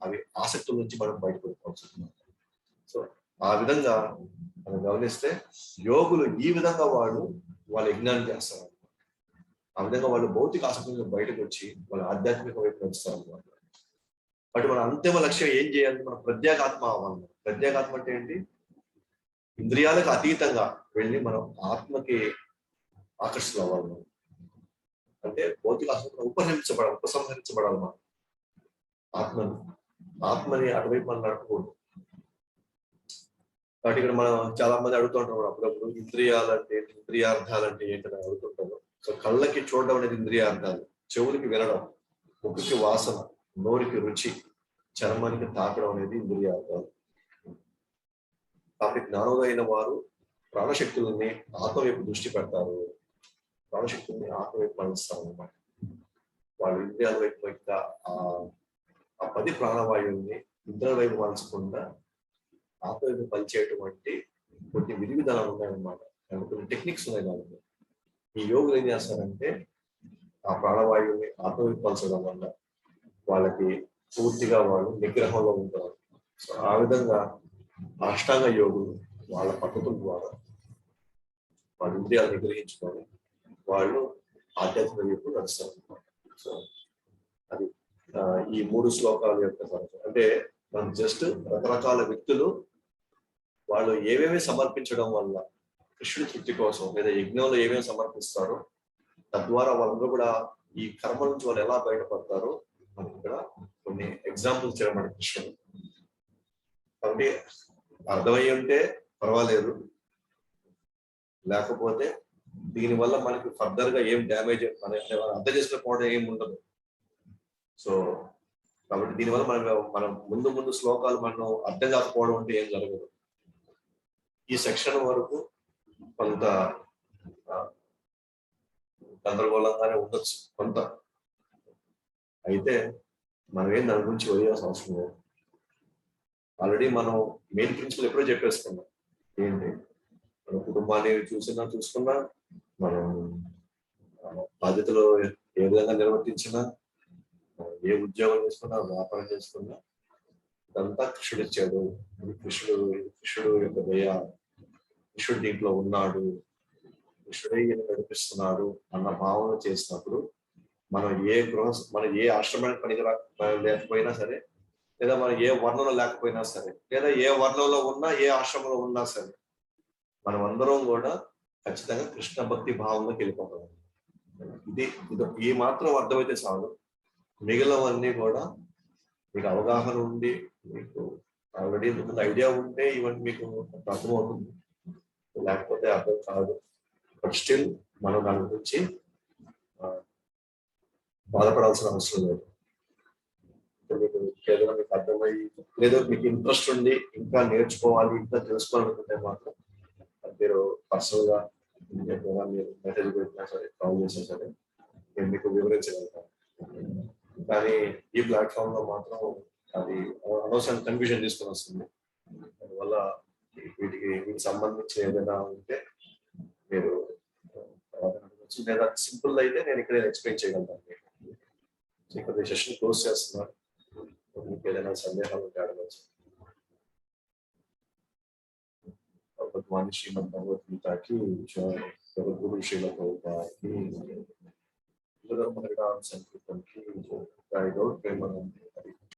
అవి ఆసక్తుల నుంచి మనం బయటపడిపోవచ్చు. సో ఆ విధంగా మనం గమనిస్తే యోగులు ఈ విధంగా వాళ్ళ యజ్ఞాన్ని చేస్తారు. ఆ విధంగా వాళ్ళు భౌతిక ఆసక్తి నుంచి బయటకు వచ్చి వాళ్ళ ఆధ్యాత్మిక వైపు నడుస్తారు అన్నమాట. బట్ మన అంతిమ లక్ష్యం ఏం చేయాలి? మన ప్రత్యేగాత్మ అవ్వాలి. ప్రత్యేగాత్మ అంటే ఏంటి? ఇంద్రియాలకు అతీతంగా వెళ్ళి మనం ఆత్మకి ఆకర్షితులు అవ్వాలి. మనం అంటే భౌతిక ఆసక్తిని ఉపసంహరించబడాలి. మనం ఆత్మని అటువైపు మనం నడపకూడదు. కాబట్టి ఇక్కడ మనం చాలా మంది అడుగుతుంటారు అప్పుడప్పుడు, ఇంద్రియాలంటే ఏంటి, ఇంద్రియార్థాలంటే ఏంటని అడుగుతుంటారు. సో కళ్ళకి చూడడం అనేది ఇంద్రియార్థాలు, చెవులకి వినడం, ముక్కుకి వాసన, నోరికి రుచి, చర్మానికి తాకడం అనేది ఇంద్రియార్థాలు. కాబట్టి జ్ఞానోదైన వారు ప్రాణశక్తులని ఆత్మవైపు దృష్టి పెడతారు, ప్రాణశక్తుల్ని ఆత్మవైపు మలుస్తారు అన్నమాట. వాళ్ళు ఇంద్రియాల వైపు ఆ 10 ప్రాణవాయువుల్ని ఇంద్రియాల వైపు మలచకుండా ఆత్మవైపు పనిచేయటువంటి కొన్ని విధి విధానాలు ఉన్నాయన్నమాట. కొన్ని టెక్నిక్స్ ఉన్నాయి దానికి. ఈ యోగులు ఏం చేస్తారంటే ఆ ప్రాణవాయువుని ఆత్మవైపు పలచడం వల్ల వాళ్ళకి పూర్తిగా వాళ్ళు నిగ్రహంలో ఉంటారు. సో ఆ విధంగా అష్టాంగ యోగులు వాళ్ళ పద్ధతుల ద్వారా వాళ్ళ ఇంద్రియాలు నిగ్రహించుకొని వాళ్ళు ఆధ్యాత్మిక వైపు నడుస్తారు అన్నమాట. సో అది ఈ 3 శ్లోకాల యొక్క అంటే మనం జస్ట్ రకరకాల వ్యక్తులు వాళ్ళు ఏమేమి సమర్పించడం వల్ల కృష్ణుడి తృప్తి కోసం లేదా యజ్ఞంలో ఏమేమి సమర్పిస్తారో తద్వారా వాళ్ళందరూ కూడా ఈ కర్మ నుంచి వాళ్ళు ఎలా బయటపడతారో మనకి ఇక్కడ కొన్ని ఎగ్జాంపుల్స్ చేయడం కృష్ణుడు. కాబట్టి అర్థమై ఉంటే పర్వాలేదు, లేకపోతే దీనివల్ల మనకి ఫర్దర్ గా ఏం డ్యామేజ్ అర్థం చేసుకోకపోవడం ఏమి ఉండదు. సో కాబట్టి దీనివల్ల మనం ముందు శ్లోకాలు మనం అర్థం కాకపోవడం అంటే ఏం జరగదు. ఈ సెక్షన్ వరకు కొంత గందరగోళంగానే ఉండొచ్చు కొంత, అయితే మనం ఏం దాని గురించి వదిలేయాల్సిన అవసరం లేదు. ఆల్రెడీ మనం మెయిన్ ప్రిన్సిపల్ ఎప్పుడో చెప్పేసుకున్నాం. ఏంటి? మన కుటుంబాన్ని చూసుకున్నా, మనం బాధ్యతలు ఏ విధంగా నిర్వర్తించినా, ఏ ఉద్యోగం చేసుకున్నా, వ్యాపారం చేసుకున్నా ఇదంతా కృష్ణుడు ఇచ్చాడు. కృష్ణుడు యొక్క దయ, కృష్ణుడు దీంట్లో ఉన్నాడు, కృష్ణుడే ఈయన నడిపిస్తున్నాడు అన్న భావన చేసినప్పుడు మనం ఏ ఆశ్రమానికి పనికి లేకపోయినా సరే, లేదా మనం ఏ వర్ణంలో లేకపోయినా సరే, లేదా ఏ వర్ణంలో ఉన్నా, ఏ ఆశ్రమంలో ఉన్నా సరే, మనం అందరం కూడా ఖచ్చితంగా కృష్ణ భక్తి భావంలోకి వెళ్ళిపోతాం. ఇది ఈ మాత్రం అర్థమైతే చాలు. మిగిలినవన్నీ కూడా మీకు అవగాహన ఉండి, మీకు ఆల్రెడీ ఐడియా ఉంటే ఇవన్నీ మీకు అర్థమవుతుంది, లేకపోతే అర్థం కాదు. బట్ స్టిల్ మనం దాని గురించి బాధపడాల్సిన అవసరం లేదు. మీకు ఏదైనా మీకు అర్థమయ్యి లేదో మీకు ఇంట్రెస్ట్ ఉండి ఇంకా నేర్చుకోవాలి, ఇంకా తెలుసుకోవాలనుకుంటే మాత్రం మీరు పర్సనల్ గా ఎప్పుడైనా మీరు మెసేజ్ పెట్టినా సరే, కాల్ చేసినా సరే నేను మీకు వివరించగలుగుతాను. కానీ ఈ ప్లాట్ఫామ్ లో మాత్రం అది అనవసరం కన్ఫ్యూజన్ తీసుకొని వస్తుంది. అందువల్ల వీటికి సంబంధించి ఏదైనా ఉంటే మీరు తర్వాత అడగొచ్చు. లేదా సింపుల్ అయితే నేను ఇక్కడ ఎక్స్ప్లెయిన్ చేయగలుగుతాను మీకు. ఇక్కడ సెషన్ క్లోజ్ చేస్తున్నాను. మీకు ఏదైనా సందేహాలు ఉంటే అడగచ్చు. भगवान श्रीमद् भगवत गीता की जय, गुरु श्रील प्रभुपाद की जय, संकीर्तन की जय, प्रेमानंद।